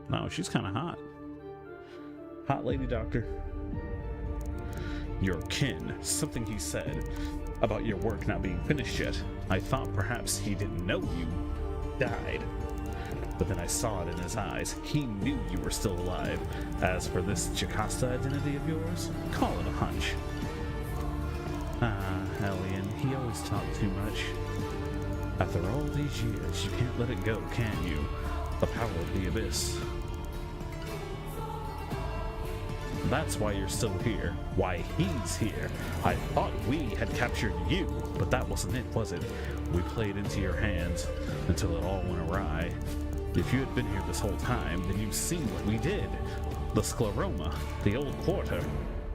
No, she's kind of hot. Hot lady doctor. Your kin. Something he said about your work not being finished yet. I thought perhaps he didn't know you died. But then I saw it in his eyes. He knew you were still alive. As for this Jocasta identity of yours, call it a hunch. Ah, Elian, he always talked too much. After all these years, you can't let it go, can you? The power of the abyss. That's why you're still here. Why he's here. I thought we had captured you, but that wasn't it, was it? We played into your hands until it all went awry. If you had been here this whole time, then you've seen what we did. The Scleroma, the old quarter.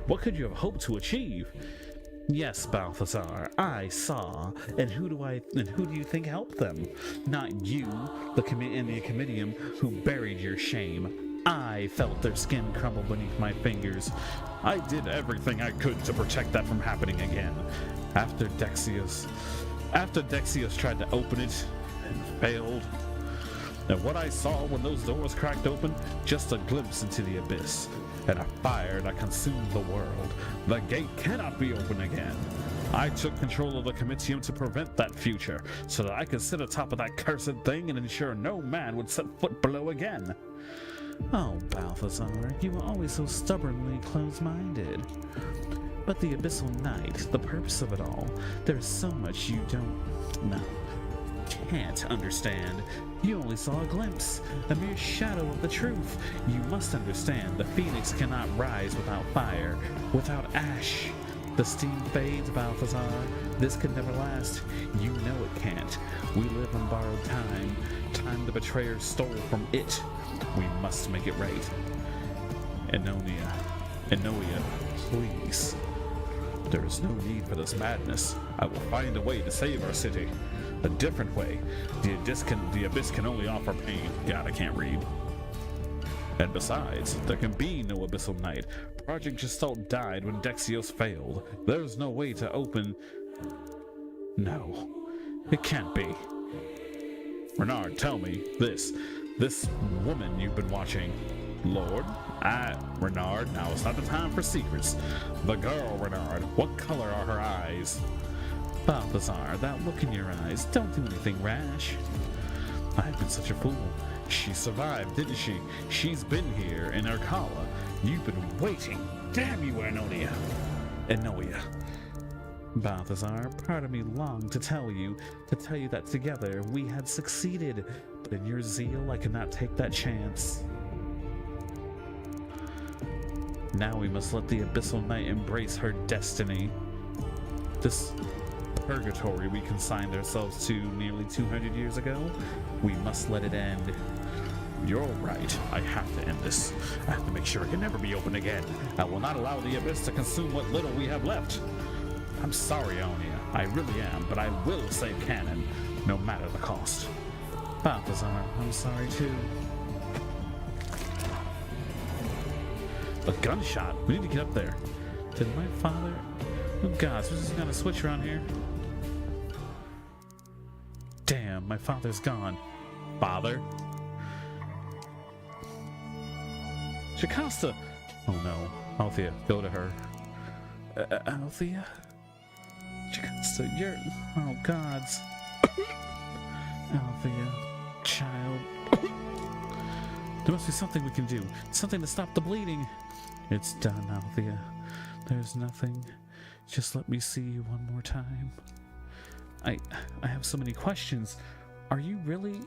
What could you have hoped to achieve? Yes, Balthazar, I saw. And who do you think helped them? Not you, the Comitium who buried your shame. I felt their skin crumble beneath my fingers. I did everything I could to protect that from happening again. After Dexios tried to open it and failed, And what I saw when those doors cracked open, just a glimpse into the abyss, and a fire that consumed the world. The gate cannot be opened again. I took control of the Comitium to prevent that future, so that I could sit atop of that cursed thing and ensure no man would set foot below again. Oh, Balthazar, you were always so stubbornly close-minded. But the Abyssal Knight, the purpose of it all, there's so much you can't understand. You only saw a glimpse, a mere shadow of the truth. You must understand, the phoenix cannot rise without fire, without ash. The steam fades, Balthazar. This could never last. You know it can't. We live on borrowed time. Time the betrayer stole from it. We must make it right. Enoia, please. There is no need for this madness. I will find a way to save our city. A different way. The abyss can only offer pain. God, I can't read. And besides, there can be no Abyssal Knight. Project Gestalt died when Dexios failed. There's no way to open... No, it can't be. Renard, tell me, this woman you've been watching, Lord? Renard, now it's not the time for secrets. The girl, Renard, what color are her eyes? Balthazar, that look in your eyes, don't do anything rash. I've been such a fool. She survived, didn't she? She's been here in Urkala. You've been waiting. Damn you, Enoia. Balthazar, part of me longed to tell you that together we had succeeded, but in your zeal I could not take that chance. Now we must let the Abyssal Knight embrace her destiny. This purgatory we consigned ourselves to nearly 200 years ago, we must let it end. You're right. I have to end this. I have to make sure it can never be opened again. I will not allow the abyss to consume what little we have left. I'm sorry, Ionia. I really am, but I will save Canon, no matter the cost. Balthazar, I'm sorry too. A gunshot? We need to get up there. Did my father... Oh gosh, we just got a switch around here. Damn, my father's gone. Father? Jocasta! Oh no. Althea, go to her. Althea? Jocasta, you're... Oh gods. Althea, child. There must be something we can do. Something to stop the bleeding. It's done, Althea. There's nothing. Just let me see you one more time. I have so many questions. Are you really...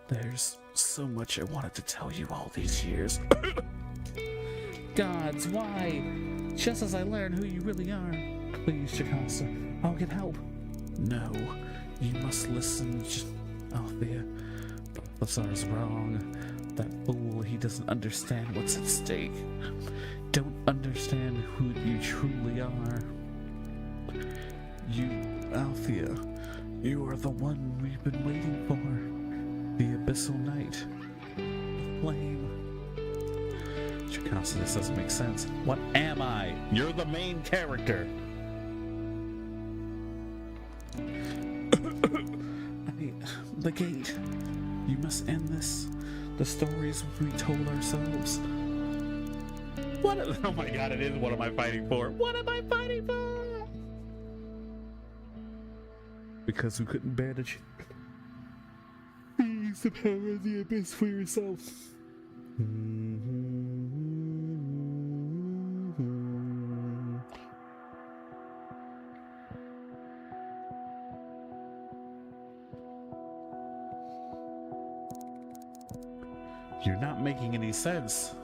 There's so much I wanted to tell you all these years. Gods, why? Just as I learn who you really are. Please, Jocasta, I'll get help. No, you must listen. Althea, Balthazar's wrong. That fool, he doesn't understand what's at stake. Don't understand who you truly are. You, Althea, you are the one we've been waiting for. The Abyssal Knight. The flame. Jocasta, this doesn't make sense. What am I? You're the main character. The gate. You must end this. The stories we told ourselves. What? Oh my god, it is. What am I fighting for? What am I fighting for? Because we couldn't bear to use the power of the abyss for yourself. You're not making any sense.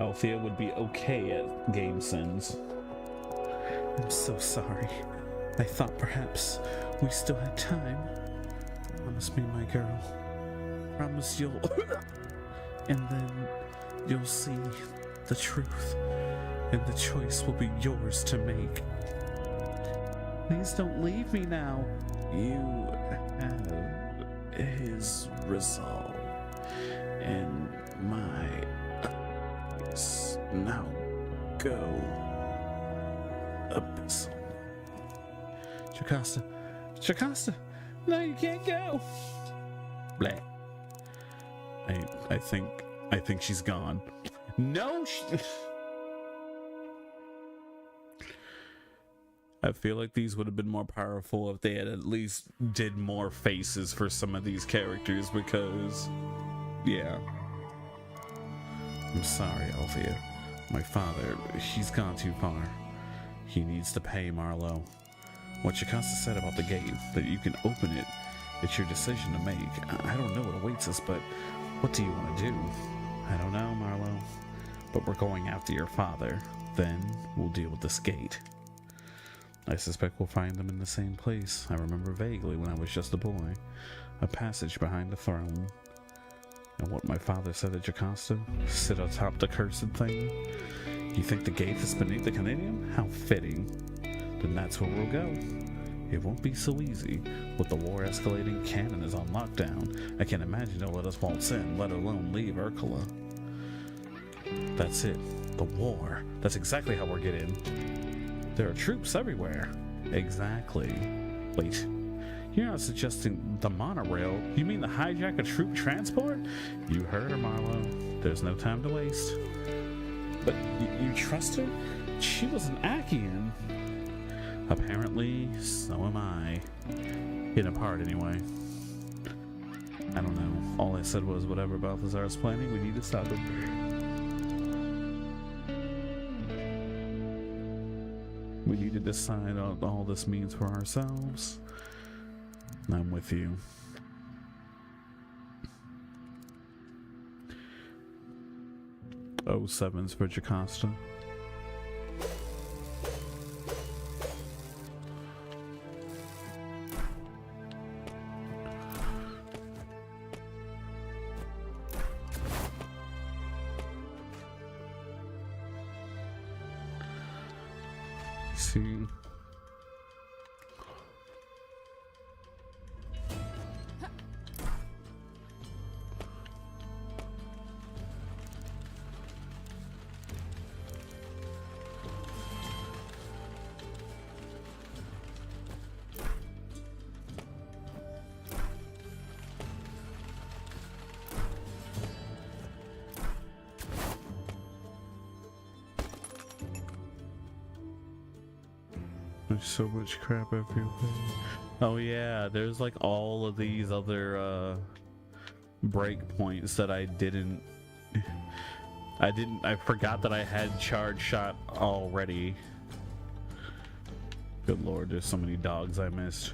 Althea would be okay at game sins. I'm so sorry. I thought perhaps we still had time. Promise me, my girl. Promise you'll... and then you'll see the truth. And the choice will be yours to make. Please don't leave me now. You have his resolve. And my eyes. Now go. Abyssal. Jocasta. Jocasta! No, you can't go! Bleh. I think she's gone. No, I feel like these would have been more powerful if they had at least did more faces for some of these characters, because, yeah. I'm sorry, Althea. My father, he's gone too far. He needs to pay Marlowe. What Jocasta said about the gate, that you can open it, it's your decision to make. I don't know what awaits us, but what do you want to do? I don't know, Marlowe. But we're going after your father. Then we'll deal with this gate. I suspect we'll find them in the same place. I remember vaguely when I was just a boy. A passage behind the throne. And what my father said to Jocasta? Sit atop the cursed thing? You think the gate is beneath the Canadian? How fitting. Then that's where we'll go. It won't be so easy. With the war escalating, Cannon is on lockdown. I can't imagine they'll let us waltz in, let alone leave Urkula. That's it. The war. That's exactly how we're getting. There are troops everywhere. Exactly. Wait. You're not suggesting the monorail. You mean the hijack a troop transport? You heard her, Marlowe. There's no time to waste. But you trust her? She was an Achaean. Apparently, so am I. In a part, anyway. I don't know. All I said was, whatever Balthazar is planning, we need to stop him. We need to decide what all this means for ourselves. I'm with you. Oh, sevens for Jocasta. See. There's so much crap everywhere. Oh yeah, there's like all of these other breakpoints that I forgot that I had charge shot already. Good lord, there's so many dogs I missed.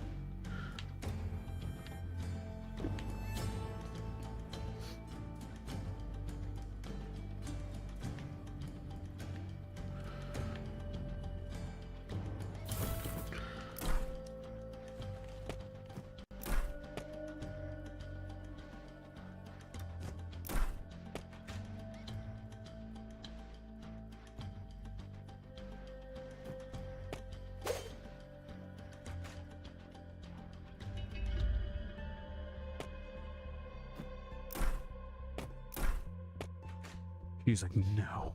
He's like, no.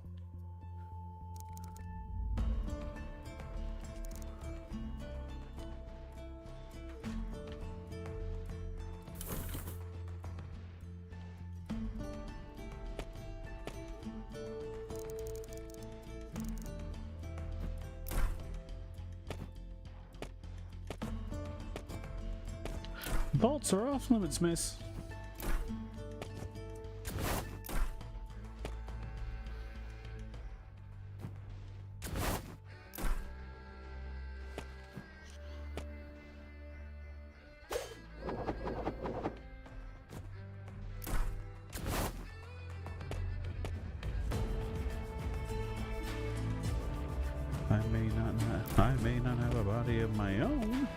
Vaults are off limits, miss. I may not have a body of my own.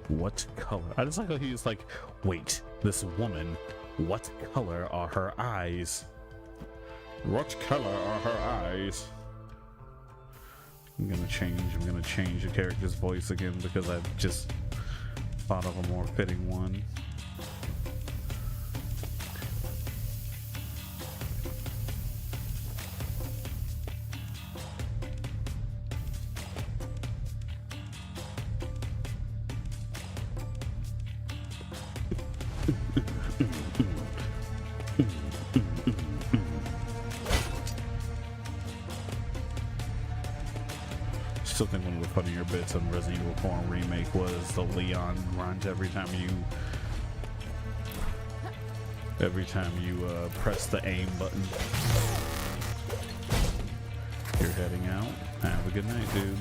What color? I just like how he's like, wait, this woman, what color are her eyes? What color are her eyes? I'm gonna change the character's voice again because I've just thought of a more fitting one. favorites in Resident Evil 4 Remake was the Leon grunt every time you press the aim button. You're heading out. Have a good night, dude.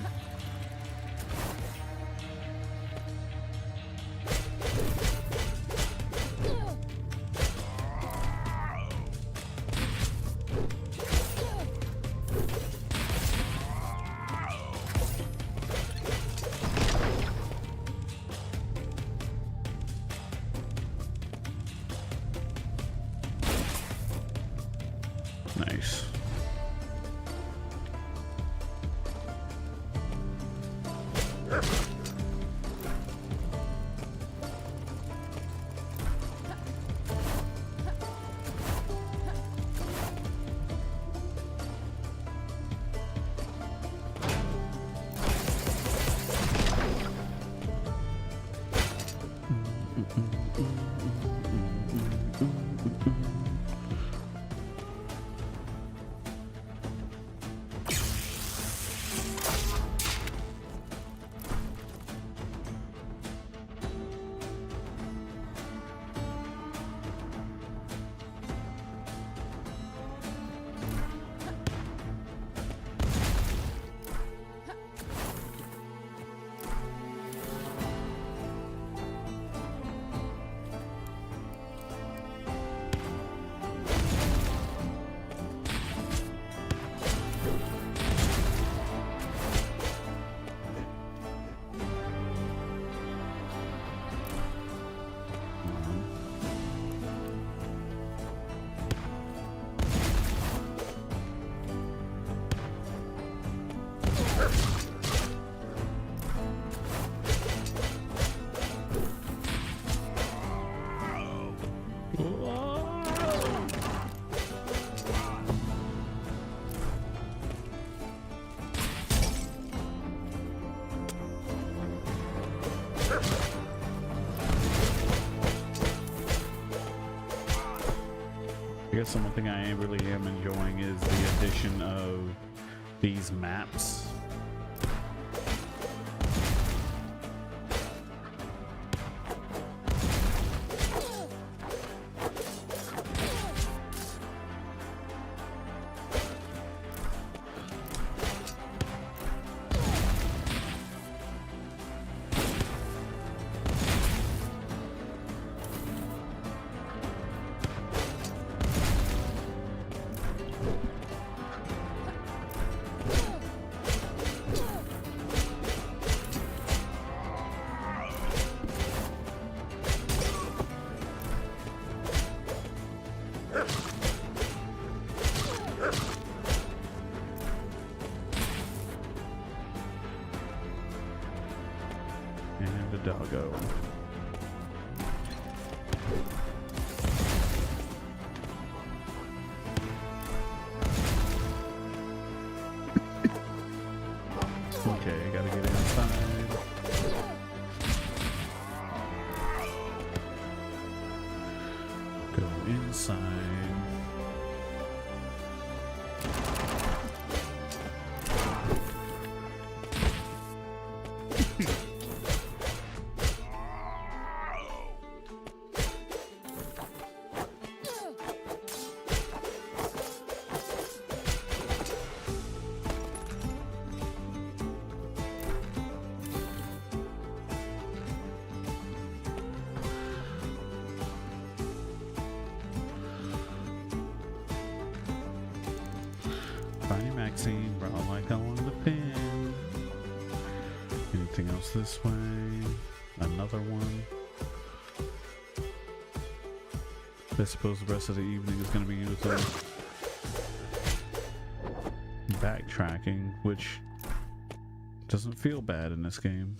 Nice. I guess one thing I really am enjoying is the addition of these maps. And a doggo. Okay, gotta get inside. Go inside. Maxine, bro, like I wanted to pin. Anything else this way? Another one. I suppose the rest of the evening is going to be used for backtracking, which doesn't feel bad in this game.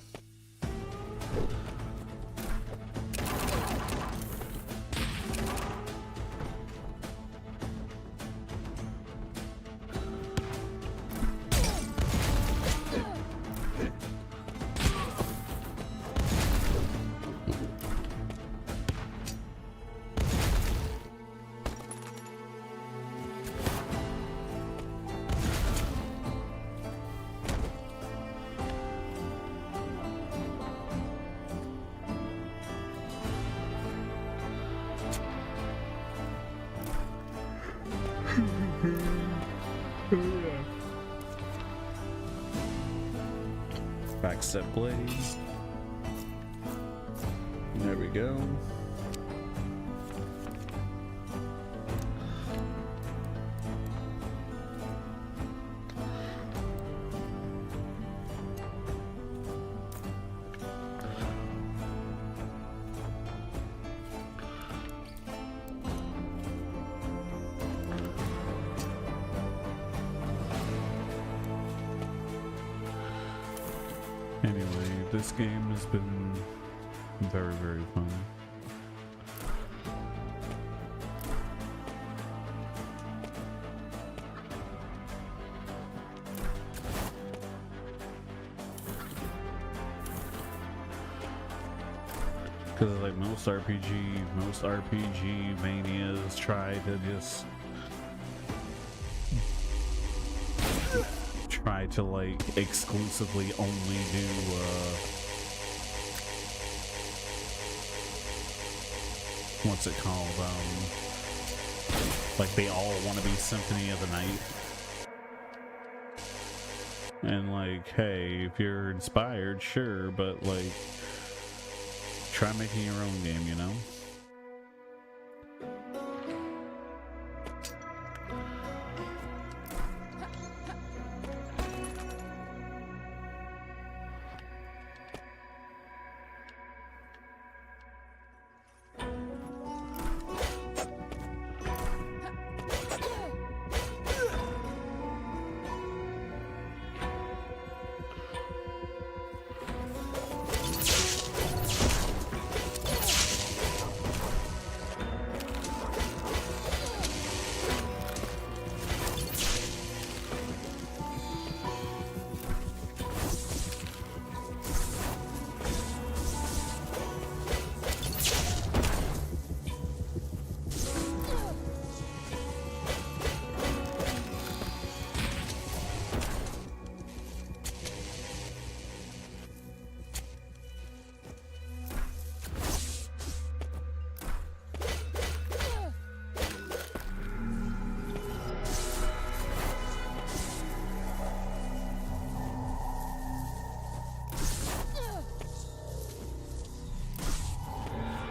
Quickstep blade. There we go. Anyway, this game has been very, very fun. Because like most RPG manias try to just like exclusively only do what's it called? Like they all want to be Symphony of the Night. And like, hey, if you're inspired, sure, but like try making your own game, you know?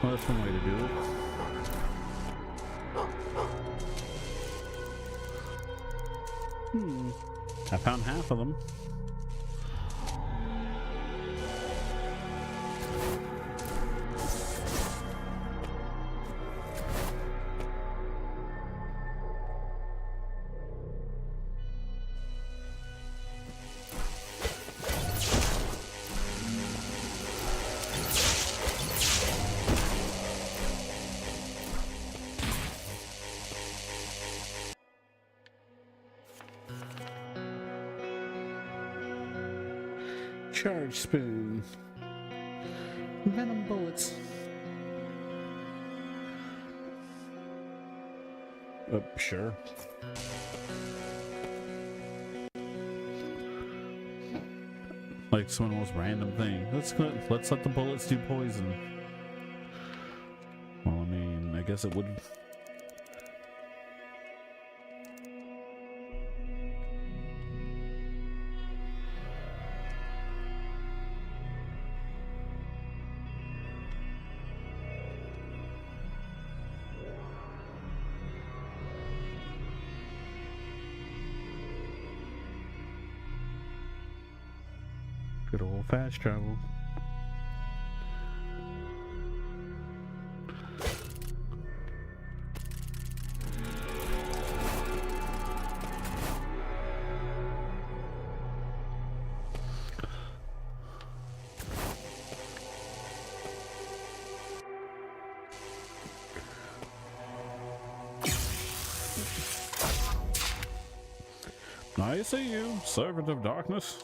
Well, that's one way to do it. I found half of them. Charge spoon. Venom bullets. Sure. Like some of the most random thing. Let's let the bullets do poison. Well, I mean, I guess it would. Good old fast travel. I see you, servant of darkness.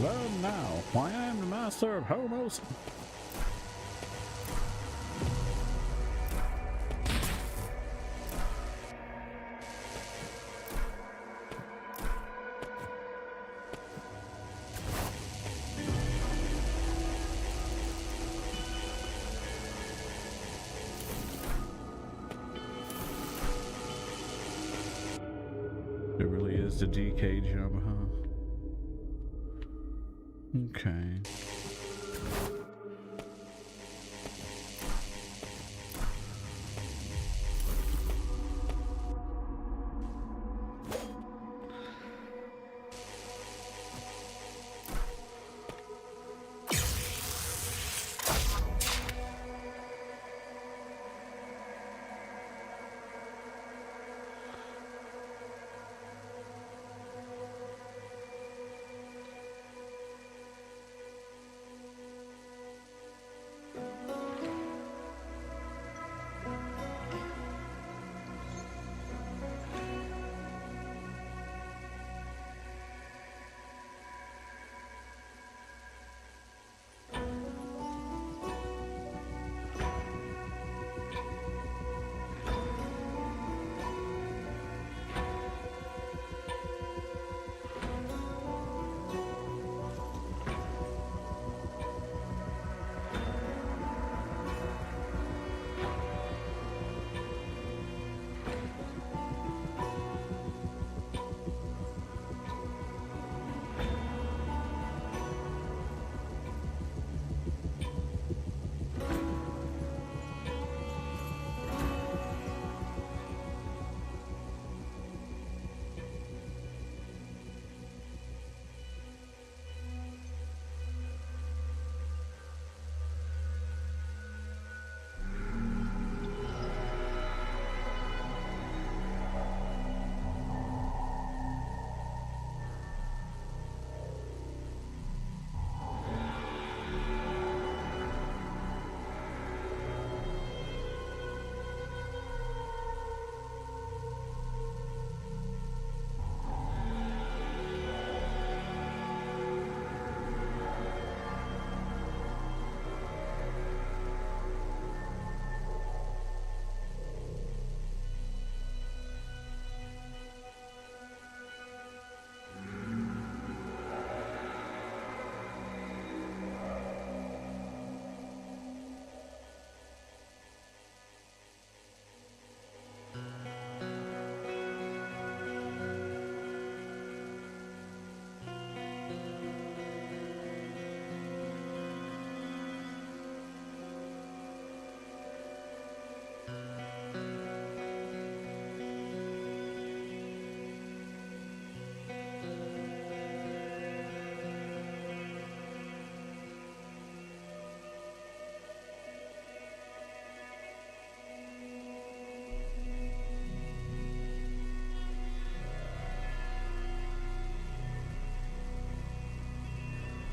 Learn now why I am the master of Homos. It really is the DK jump, huh? Okay.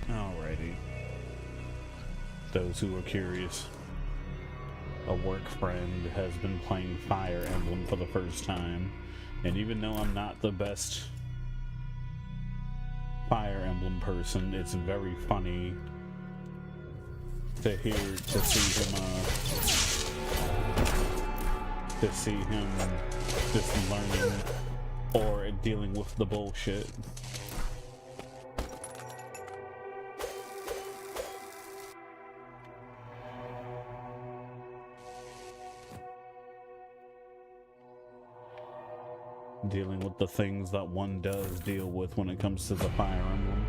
Alrighty. Those who are curious, a work friend has been playing Fire Emblem for the first time, and even though I'm not the best Fire Emblem person, it's very funny to see him just learning or dealing with the bullshit. Dealing with the things that one does deal with when it comes to the Fire Emblem.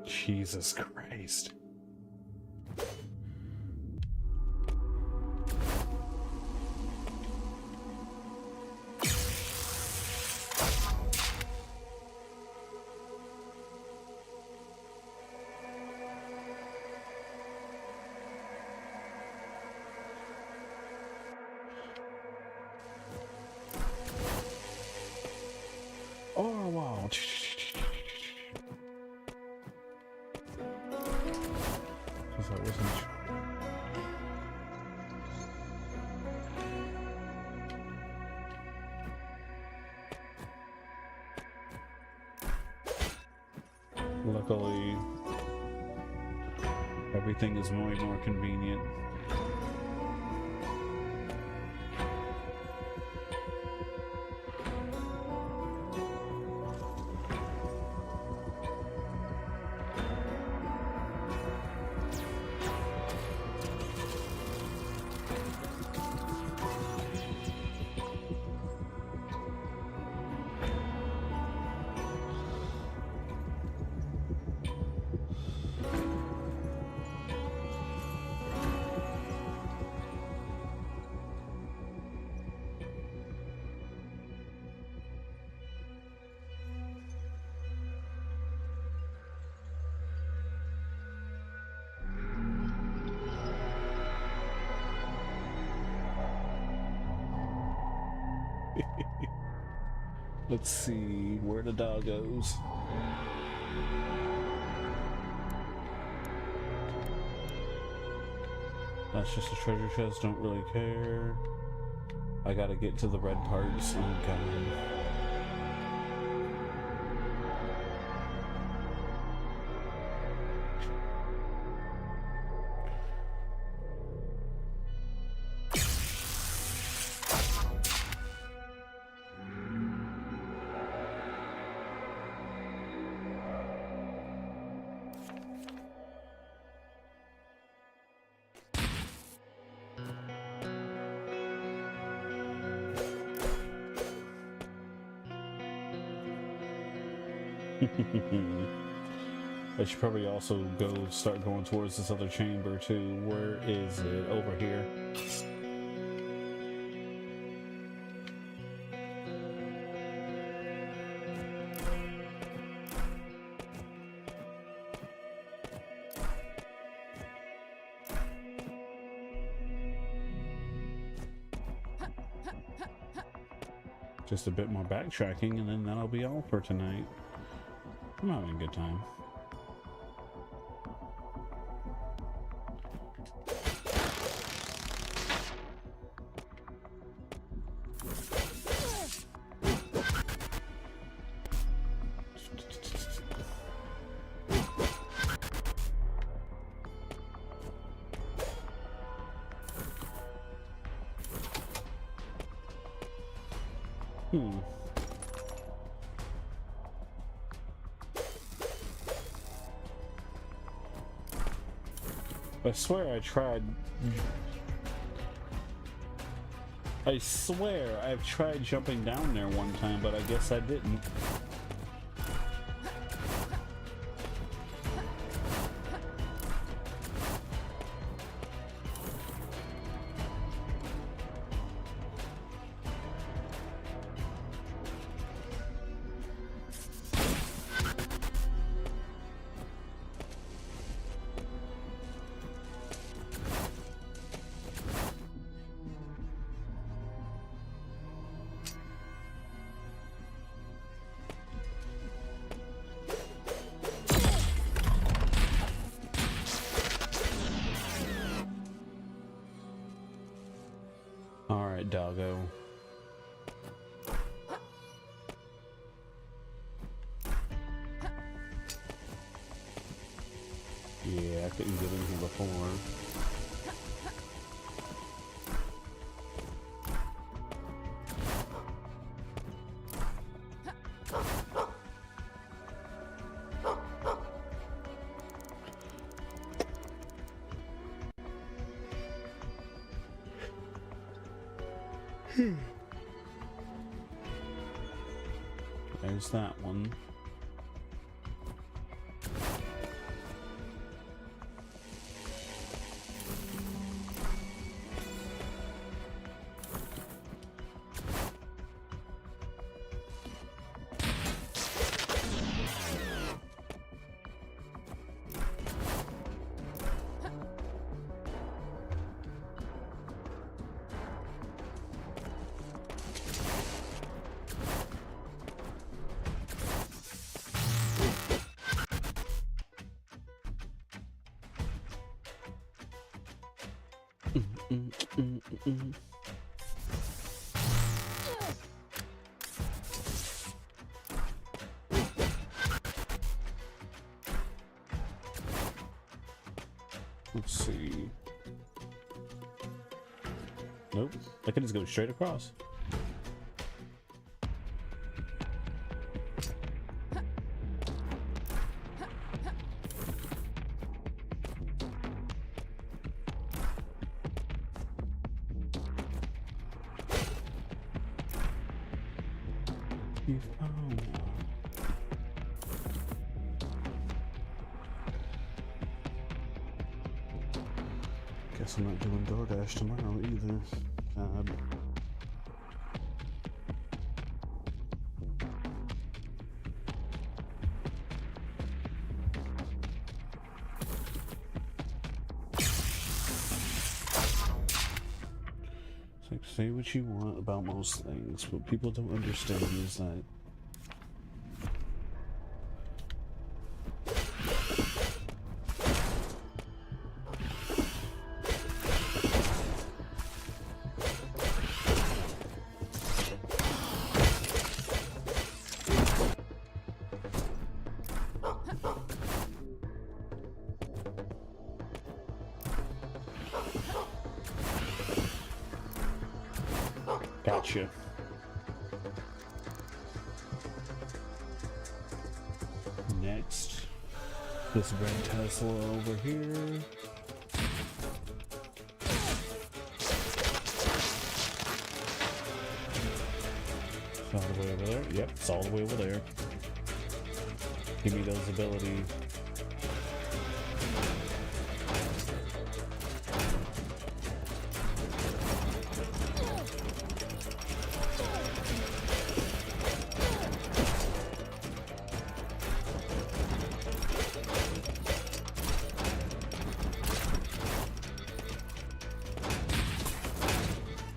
Jesus Christ. Oh, wow. That wasn't Luckily, everything is way more convenient. Let's see where the dog goes. That's just a treasure chest, don't really care. I gotta get to the red parts. Oh god. I should probably also start going towards this other chamber too. Where is it? Over here. Just a bit more backtracking and then that'll be all for tonight. I'm having a good time. I swear I tried. I swear I've tried jumping down there one time, but I guess I didn't. Alright, doggo. Yeah, I couldn't get in here before. There's that one. Nope. I can just go straight across. Guess I'm not doing DoorDash tomorrow either. God. It's like, say what you want about most things, what people don't understand is that gotcha. Next, this red Tesla over here. It's all the way over there. Yep, it's all the way over there. Give me those abilities.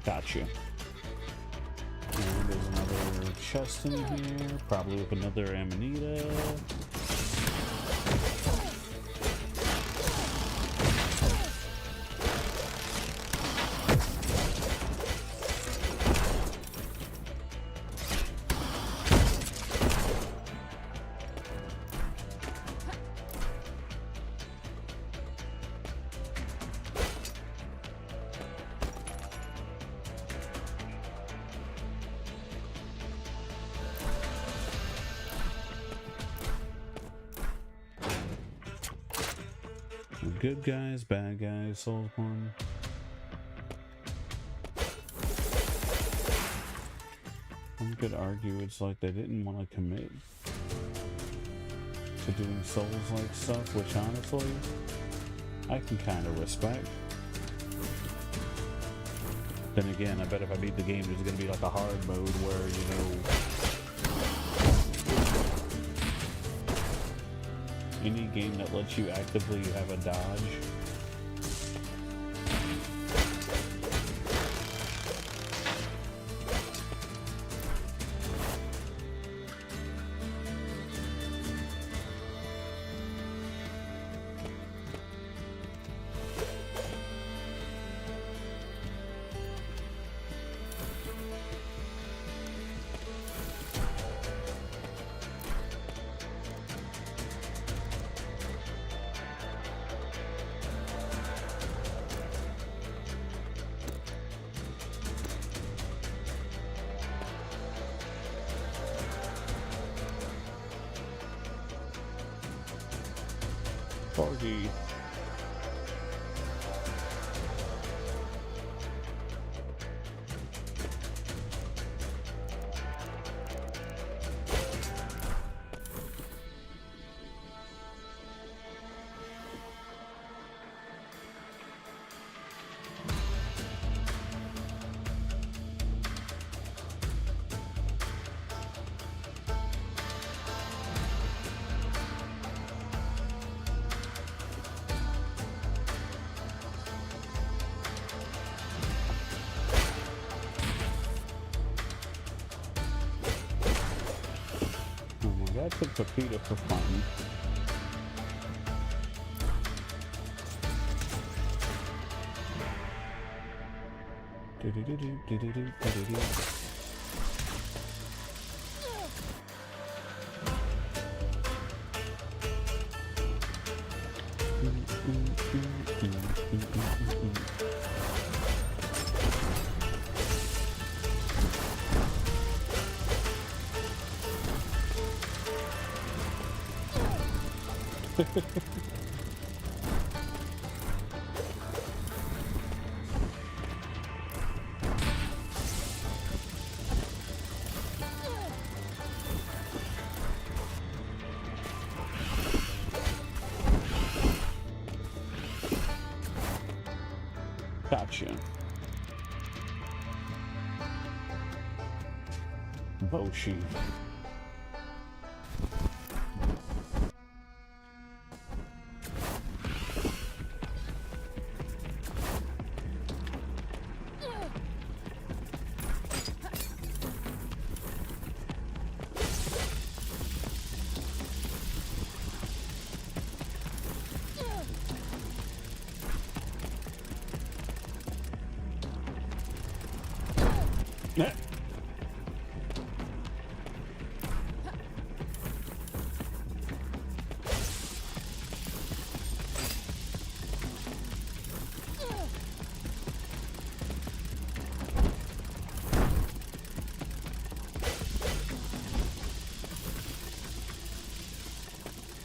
Gotcha. And there's another chest in here, probably with another Amanita. Good guys, bad guys, sold one. One could argue it's like they didn't want to commit to doing Souls-like stuff, which honestly, I can kind of respect. Then again, I bet if I beat the game, there's going to be like a hard mode where, you know, any game that lets you actively have a dodge. Foggy. I took Pepita for fun. Gotcha. Boshi.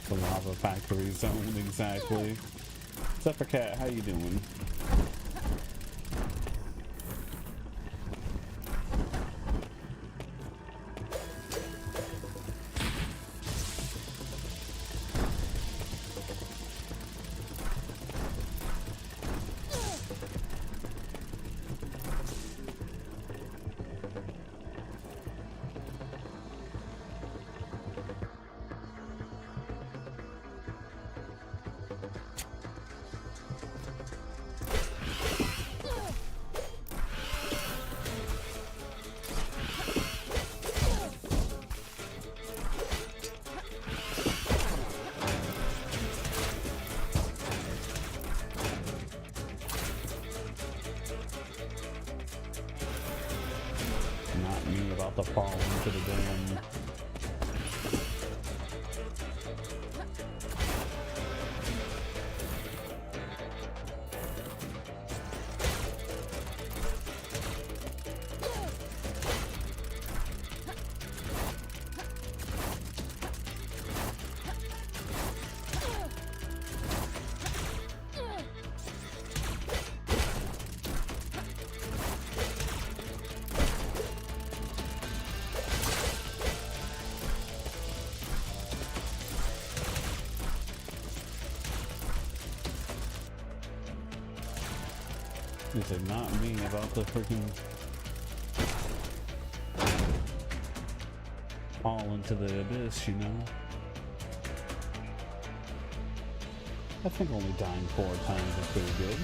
The lava factory zone, exactly. What's up, Cat? How you doing? Not me about to fall into the damn. Is it not me about the freaking fall into the abyss, you know? I think only dying 4 times is pretty good.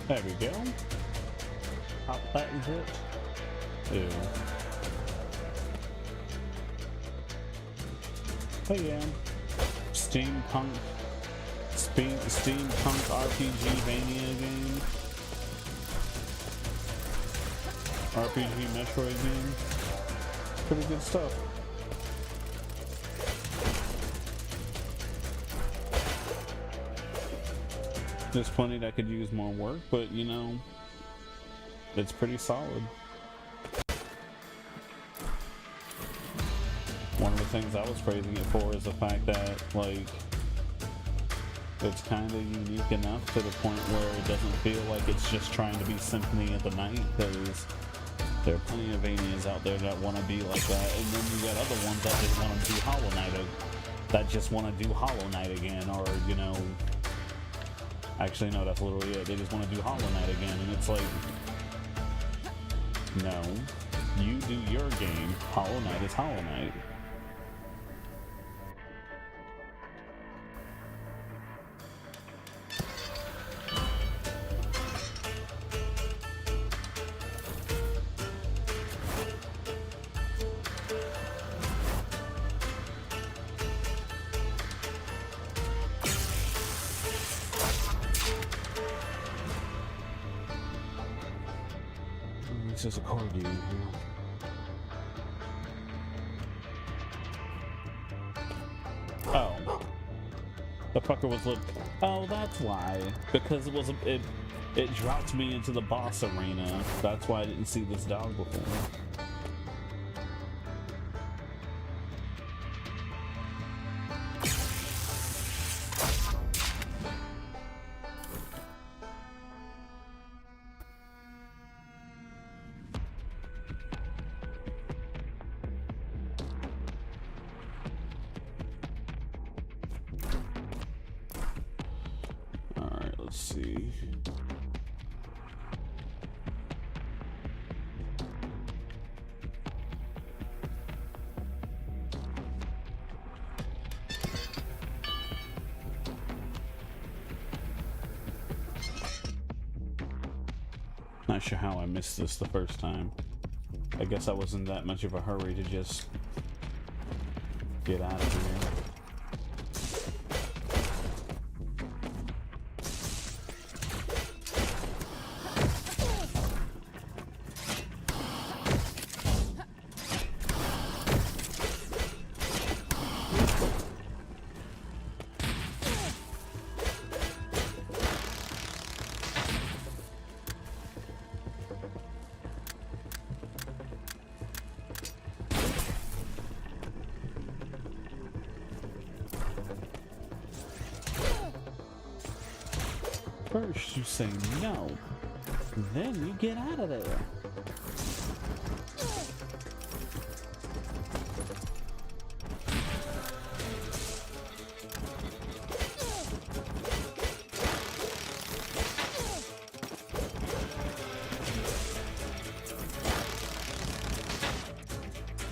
There we go. Up that is it. Ew. But yeah. Steampunk RPG Mania game. RPG Metroid game. Pretty good stuff. There's plenty that could use more work, but you know, it's pretty solid. One of the things I was praising it for is the fact that, like, it's kind of unique enough to the point where it doesn't feel like it's just trying to be Symphony of the Night, because there are plenty of Vanias out there that want to be like that, and then you got other ones that just want to be Hollow Knight that just want to do Hollow Knight again, or, you know, actually, no, that's literally it. They just want to do Hollow Knight again, and it's like, no, you do your game. Hollow Knight is Hollow Knight. There's a corgi in here. Oh. The fucker was oh, that's why. Because it dropped me into the boss arena. That's why I didn't see this dog before. Let's see. Not sure how I missed this the first time. I guess I wasn't that much of a hurry to just get out of here. First you say no, then you get out of there.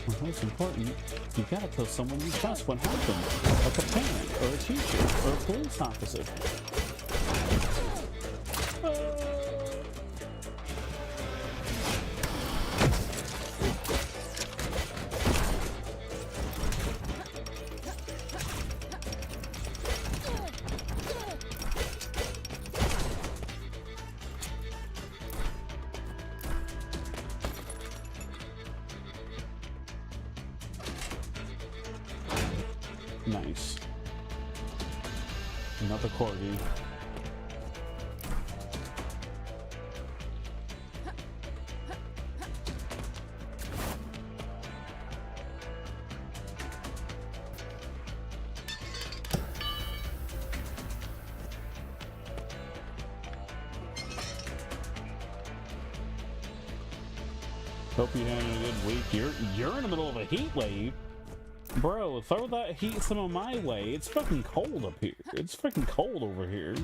Well, most important, you gotta tell someone you trust what happened, like a parent, or a teacher, or a police officer. Nice. Another corgi. Hope you had a good week. You're in the middle of a heat wave. Bro, throw that heat some of my way. It's fucking cold up here. It's freaking cold over here.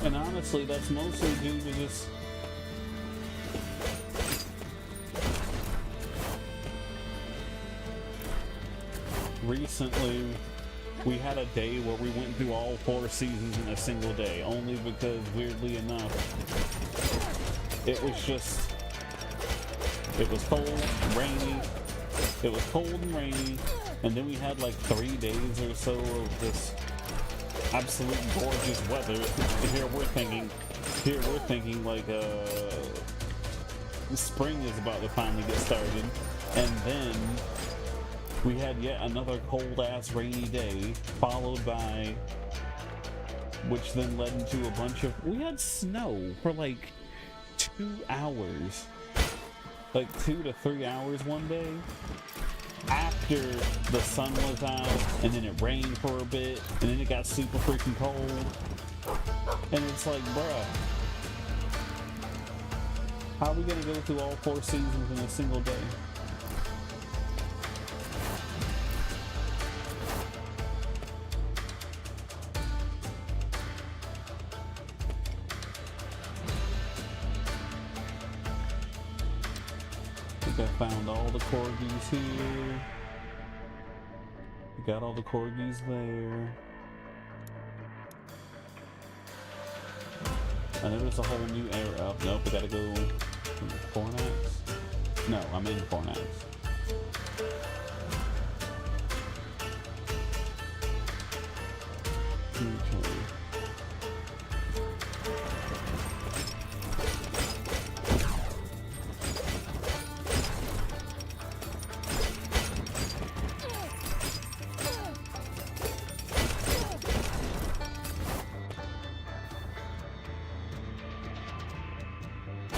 And honestly, that's mostly due to just recently we had a day where we went through all 4 seasons in a single day, only because weirdly enough it was cold, rainy, it was cold and rainy, and then we had like 3 days or so of this absolute gorgeous weather. Here we're thinking like spring is about to finally get started, and then we had yet another cold-ass rainy day, followed by, which then led into a bunch of, we had snow for like 2 hours, like 2 to 3 hours one day, after the sun was out, and then it rained for a bit, and then it got super freaking cold, and it's like, bruh, how are we gonna go through all 4 seasons in a single day? I found all the corgis here. We got all the corgis there. I know there's a whole new era up. Nope, we gotta go Fornax. No, I'm in Fornax. Okay.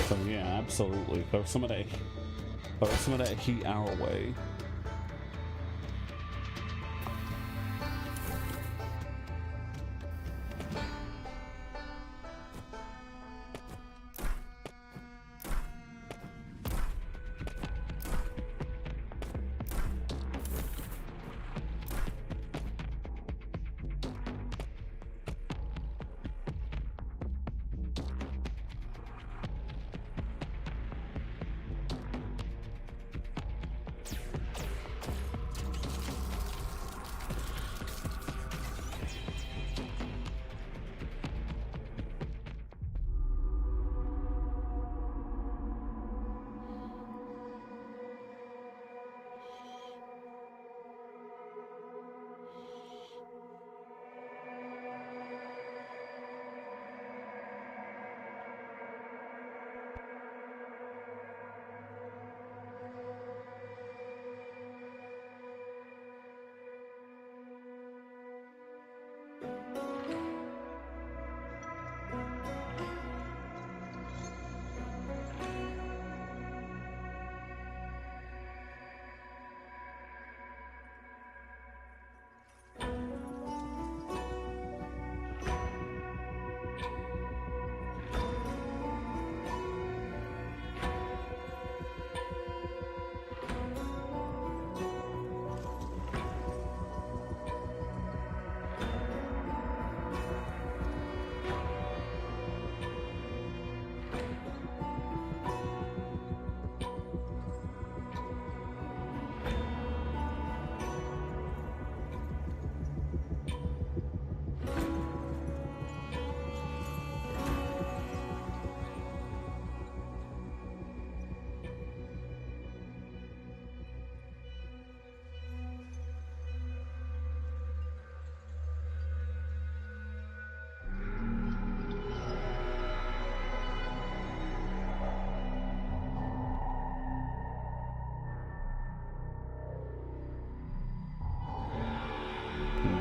So yeah, absolutely. Throw some of that heat our way.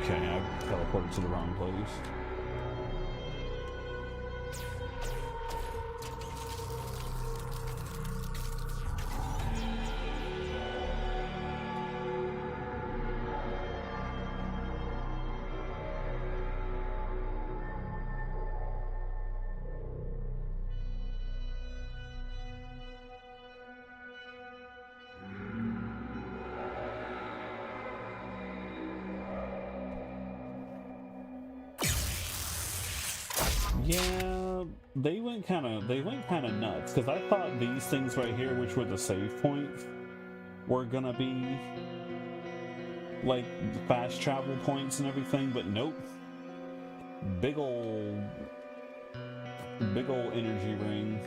Okay, I teleported to the wrong place. Yeah, they went kind of nuts, because I thought these things right here, which were the save points, were gonna be like fast travel points and everything, but nope. Big ol' energy ring.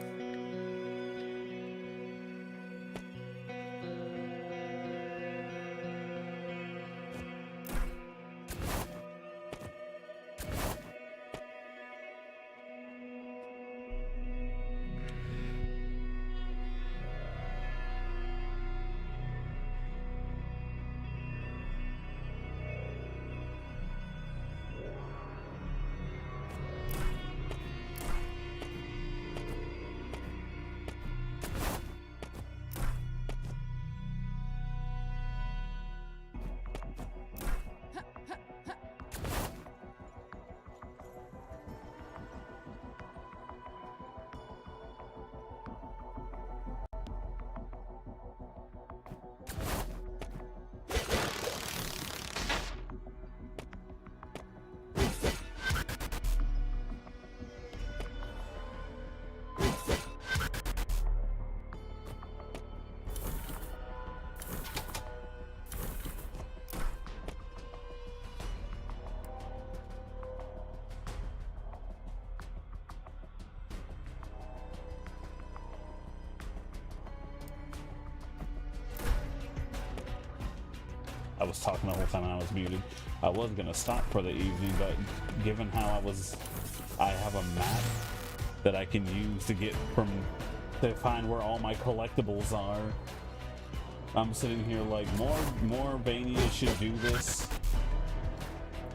I was talking the whole time I was muted. I was gonna stop for the evening, but given how I have a map that I can use to find where all my collectibles are. I'm sitting here like, more Vania should do this.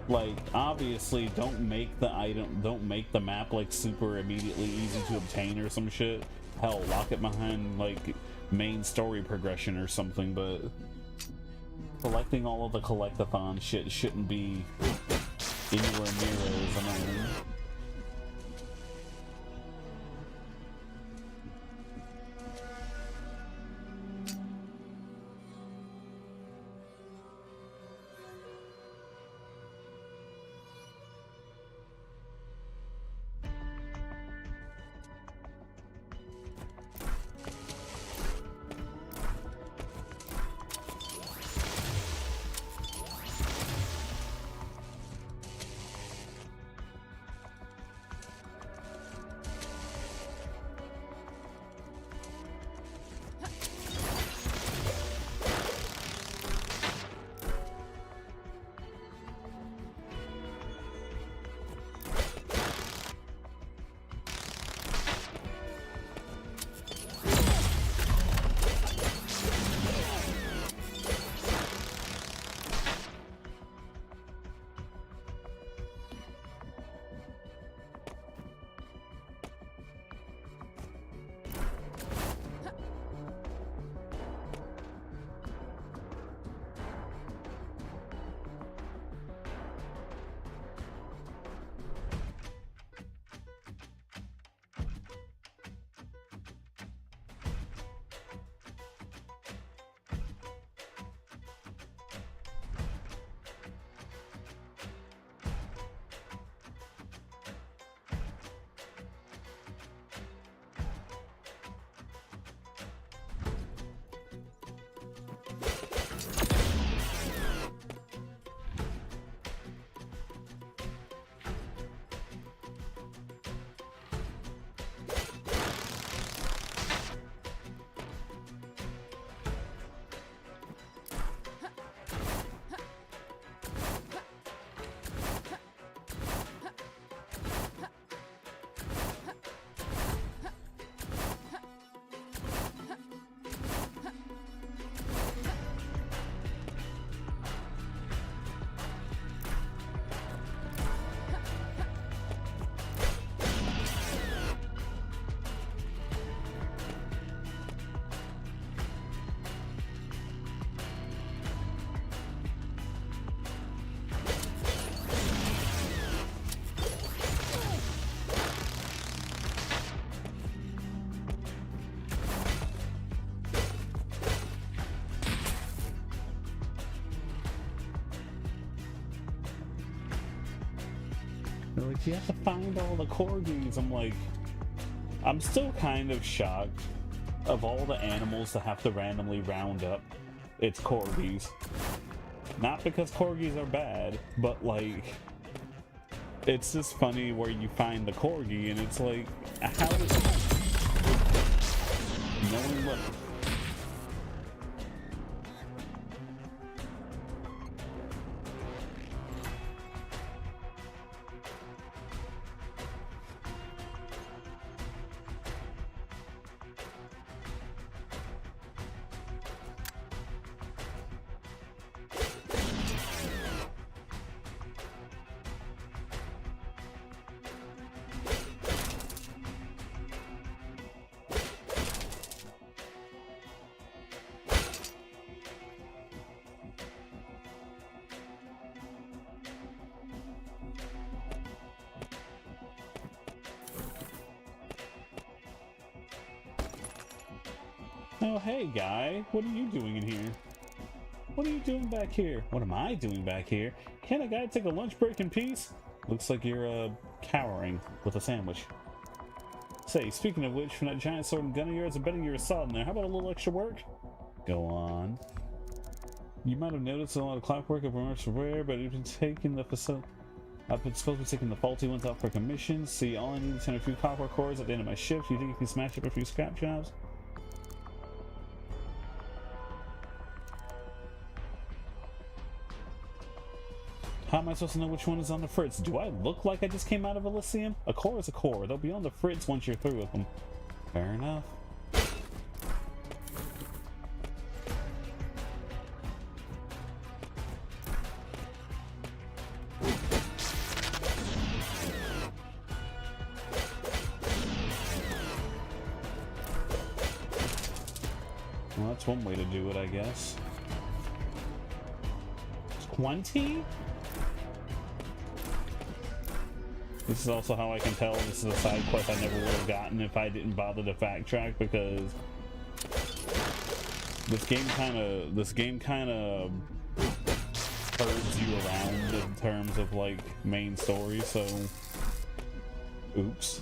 Like, obviously, don't make the map like super immediately easy to obtain or some shit. Hell, lock it behind like main story progression or something, but collecting all of the collectathon shit shouldn't be anywhere near as annoying. They're like, you have to find all the corgis. I'm like, I'm still kind of shocked of all the animals to have to randomly round up. It's corgis. Not because corgis are bad, but like, it's just funny where you find the corgi and it's like, how does knowing what? Oh, hey, guy. What are you doing in here? What are you doing back here? What am I doing back here? Can a guy take a lunch break in peace? Looks like you're, cowering with a sandwich. Say, speaking of which, from that giant sword and gun of yours, I'm betting you're a sod in there. How about a little extra work? Go on. You might have noticed a lot of clockwork of remarks rare, but you've been taking the facility. I've been supposed to be taking the faulty ones out for commission. See, all I need is 10 a few copper cores at the end of my shift. You think you can smash up a few scrap jobs? How am I supposed to know which one is on the fritz? Do I look like I just came out of Elysium? A core is a core. They'll be on the fritz once you're through with them. Fair enough. Well, that's one way to do it, I guess. 20? This is also how I can tell this is a side quest I never would have gotten if I didn't bother to fact track, because this game kind of herds you around in terms of like main story, so oops.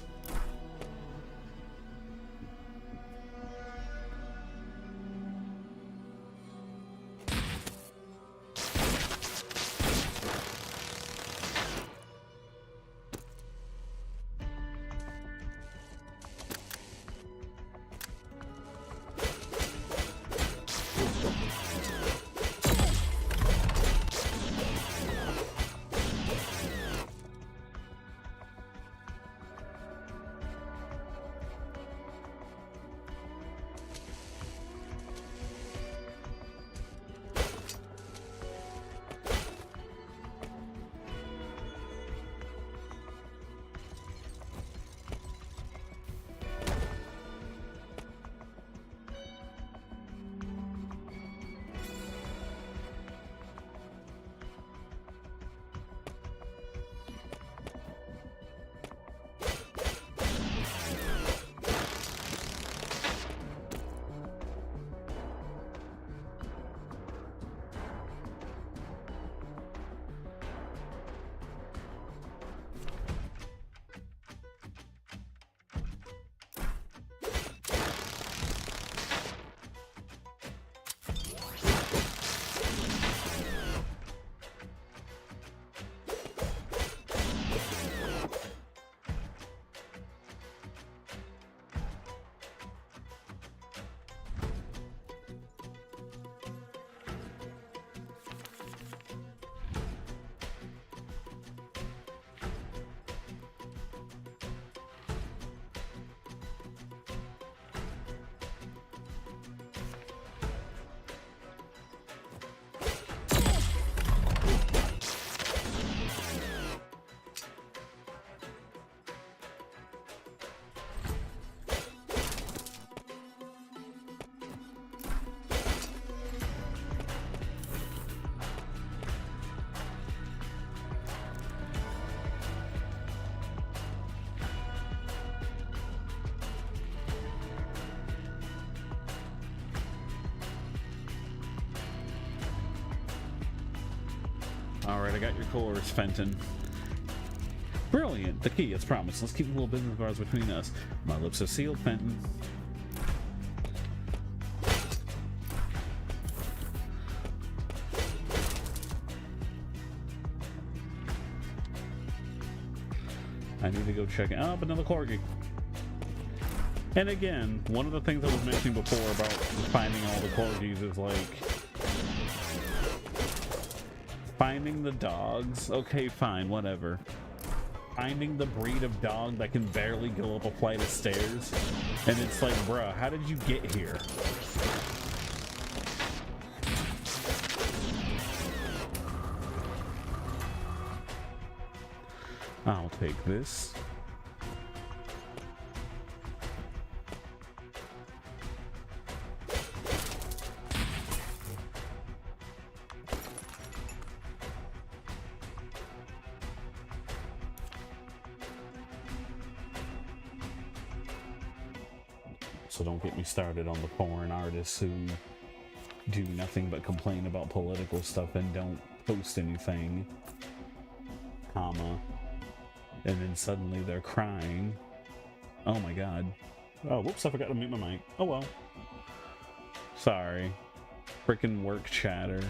Alright, I got your cores, Fenton. Brilliant! The key, as promised. Let's keep a little business cards between us. My lips are sealed, Fenton. I need to go check it. Oh, another corgi. And again, one of the things I was mentioning before about finding all the corgis is like finding the dogs. Okay, fine, whatever. Finding the breed of dog that can barely go up a flight of stairs. And it's like, bruh, how did you get here? I'll take this. So don't get me started on the foreign artists who do nothing but complain about political stuff and don't post anything, comma, and then suddenly they're crying. Oh my god. Oh, whoops, I forgot to mute my mic. Oh well. Sorry. Frickin' work chatter.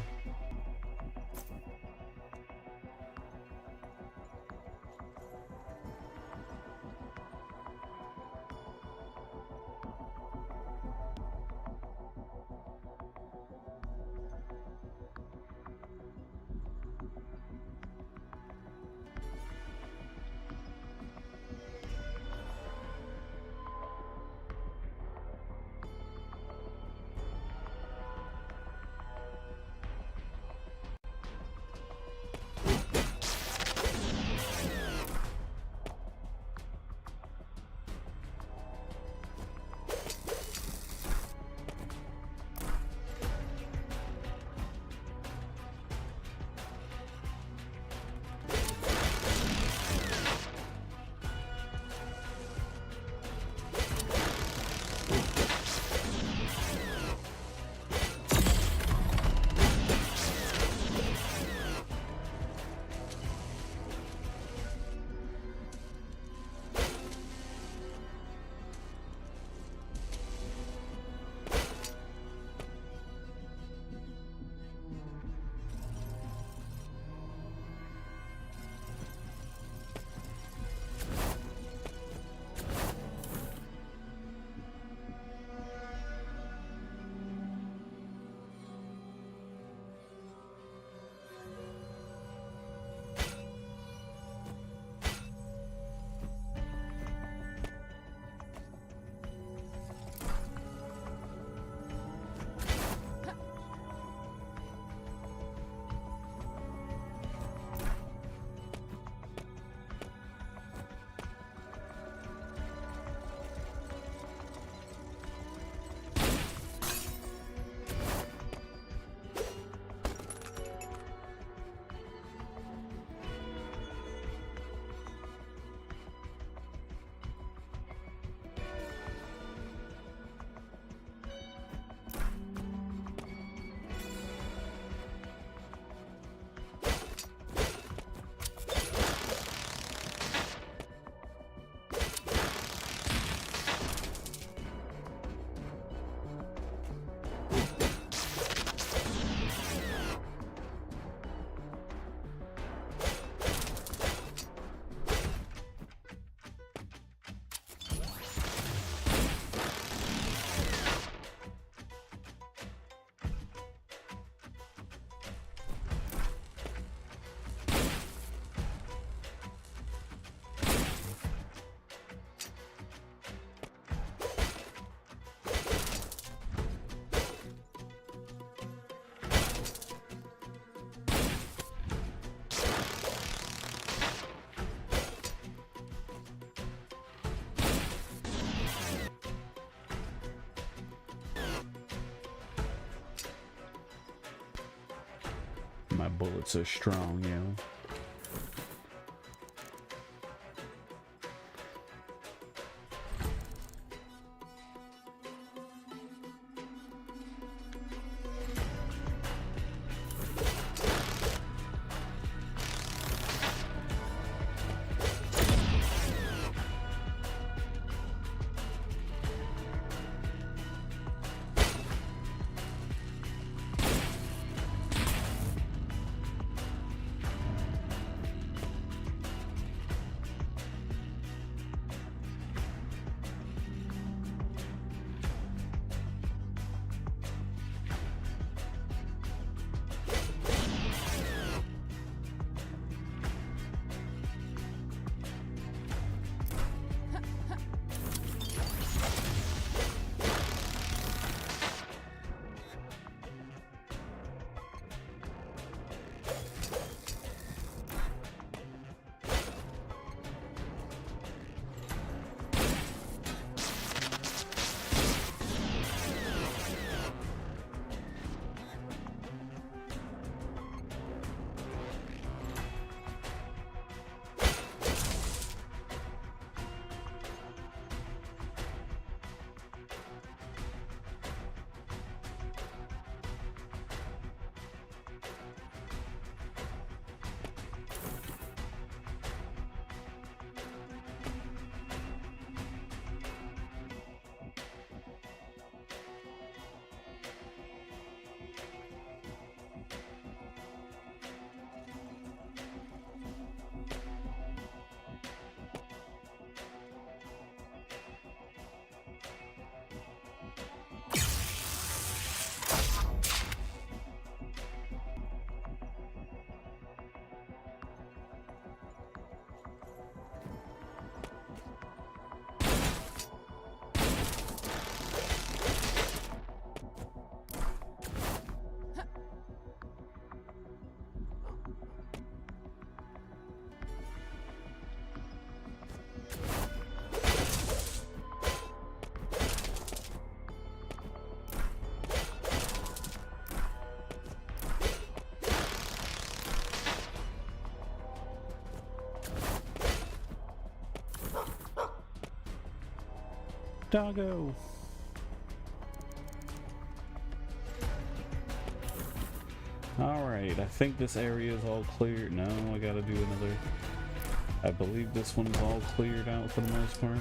my bullets are strong, yo. Doggo! Alright, I think this area is all clear. No, I gotta do another. I believe this one's all cleared out for the most part.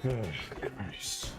Good Christ.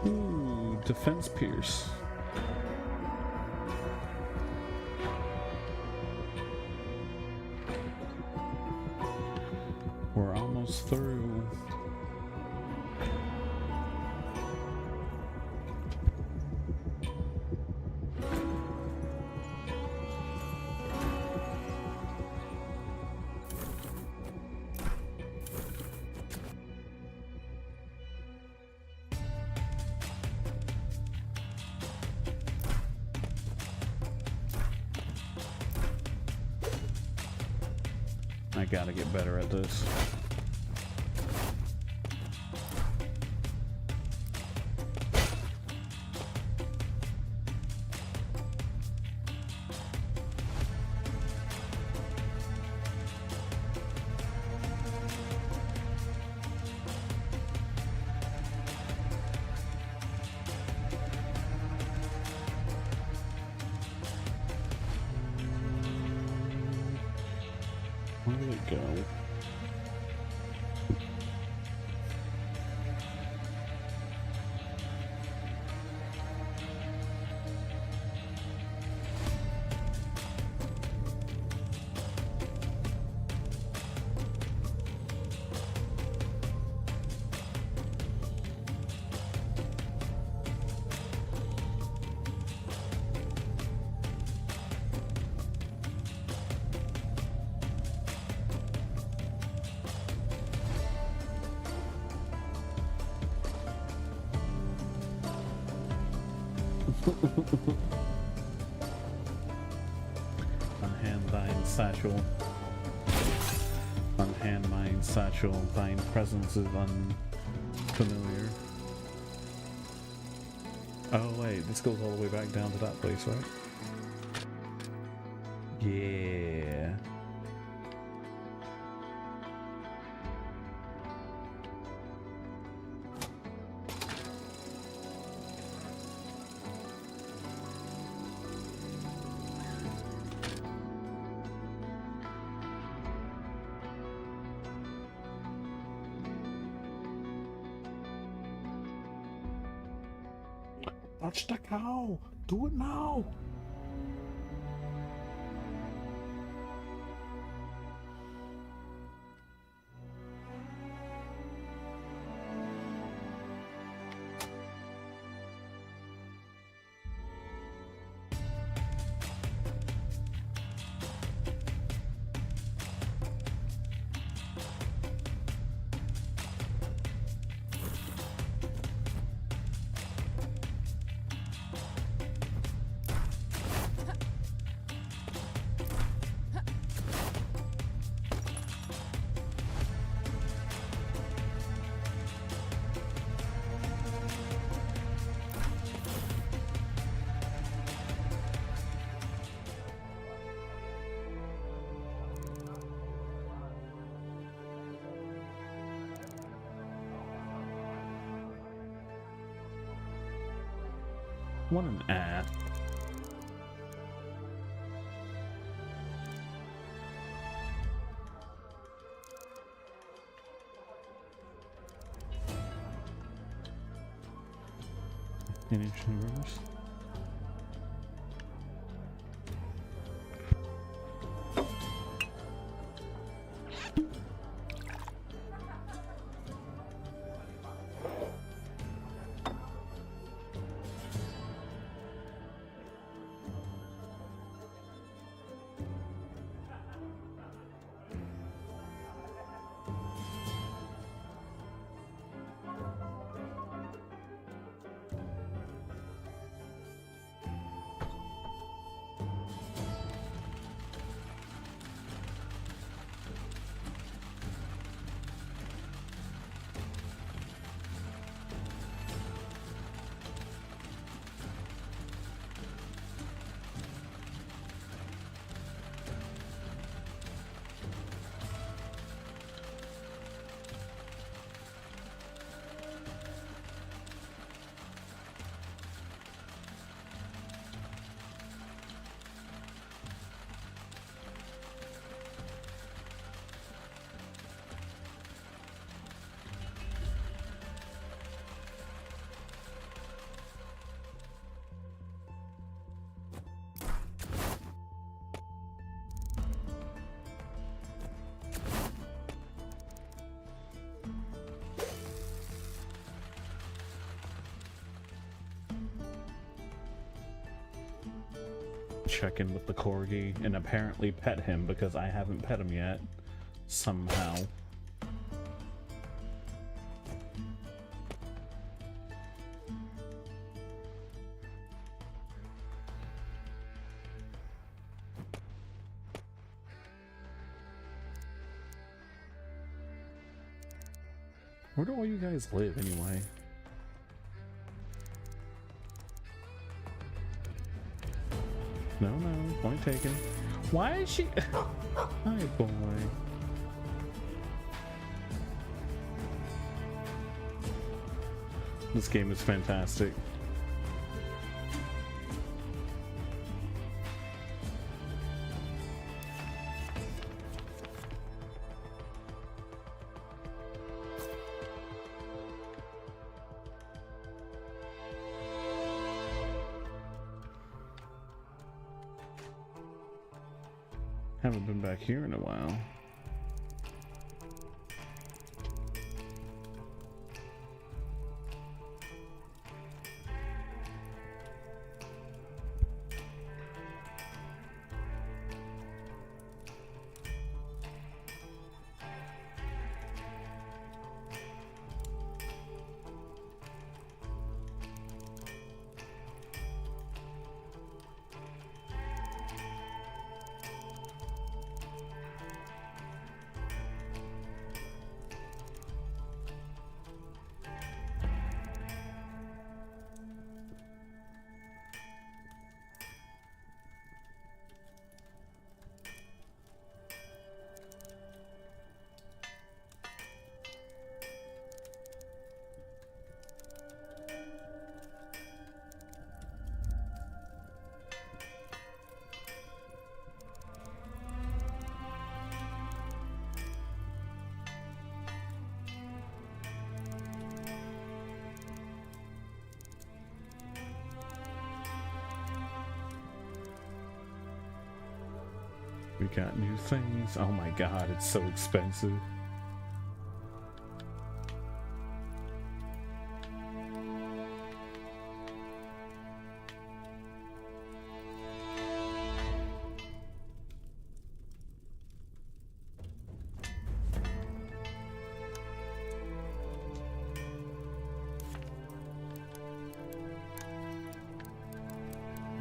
Ooh, defense pierce. We're almost through. I gotta get better at this. Where did it go? Unhand thine satchel. Unhand mine satchel. Thine presence is unfamiliar. Oh wait, this goes all the way back down to that place, right? Yeah. Touch the cow! Do it now! What an ass. Any rumors? Check in with the corgi and apparently pet him because I haven't pet him yet. Somehow. Where do all you guys live anyway? No, point taken. Why is she? Hi, boy. This game is fantastic. Haven't been back here in a while. We got new things. Oh my god, it's so expensive.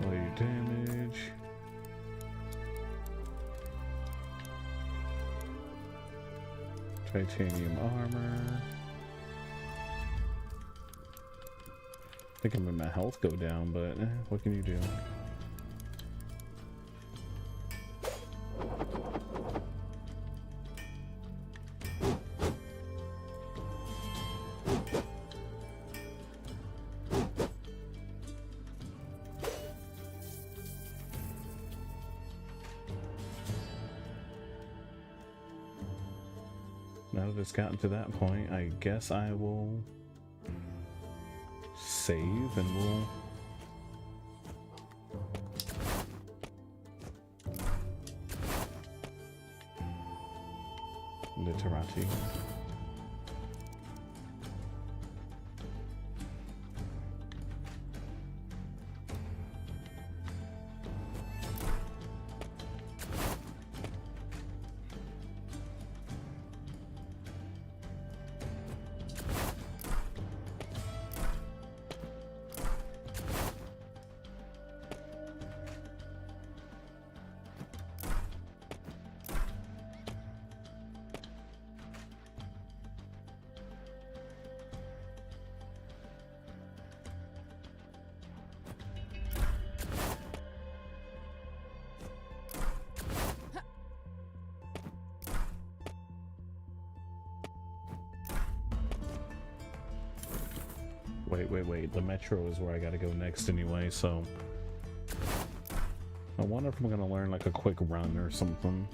Blade damage. Titanium armor. I think I'm in my health go down, but what can you do? now that it's gotten to that point, I guess I will save and we'll literati. Wait. The metro is where I gotta go next anyway, so I wonder if I'm gonna learn like a quick run or something.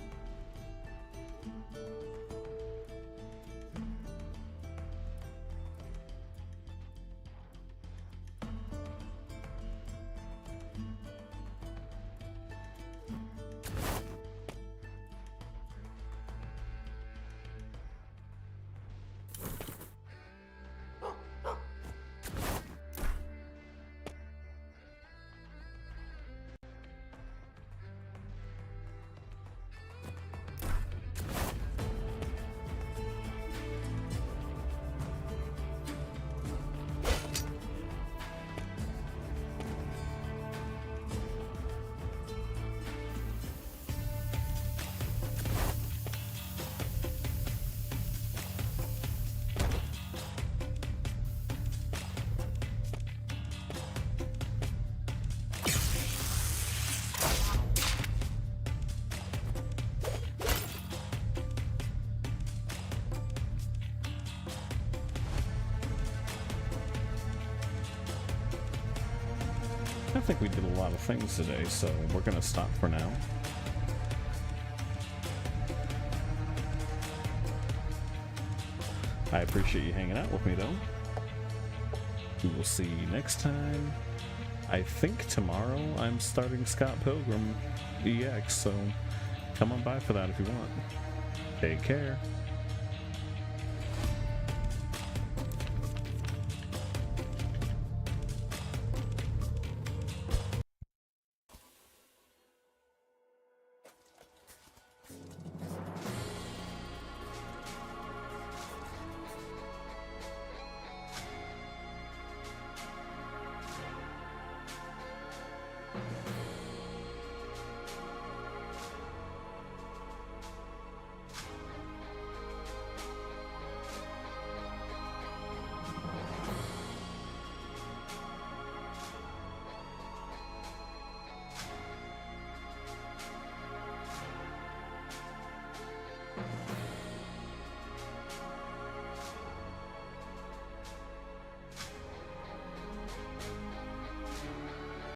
I think we did a lot of things today, so we're gonna stop for now. I appreciate you hanging out with me though. We will see you next time. I think tomorrow I'm starting Scott Pilgrim EX, so come on by for that if you want. Take care.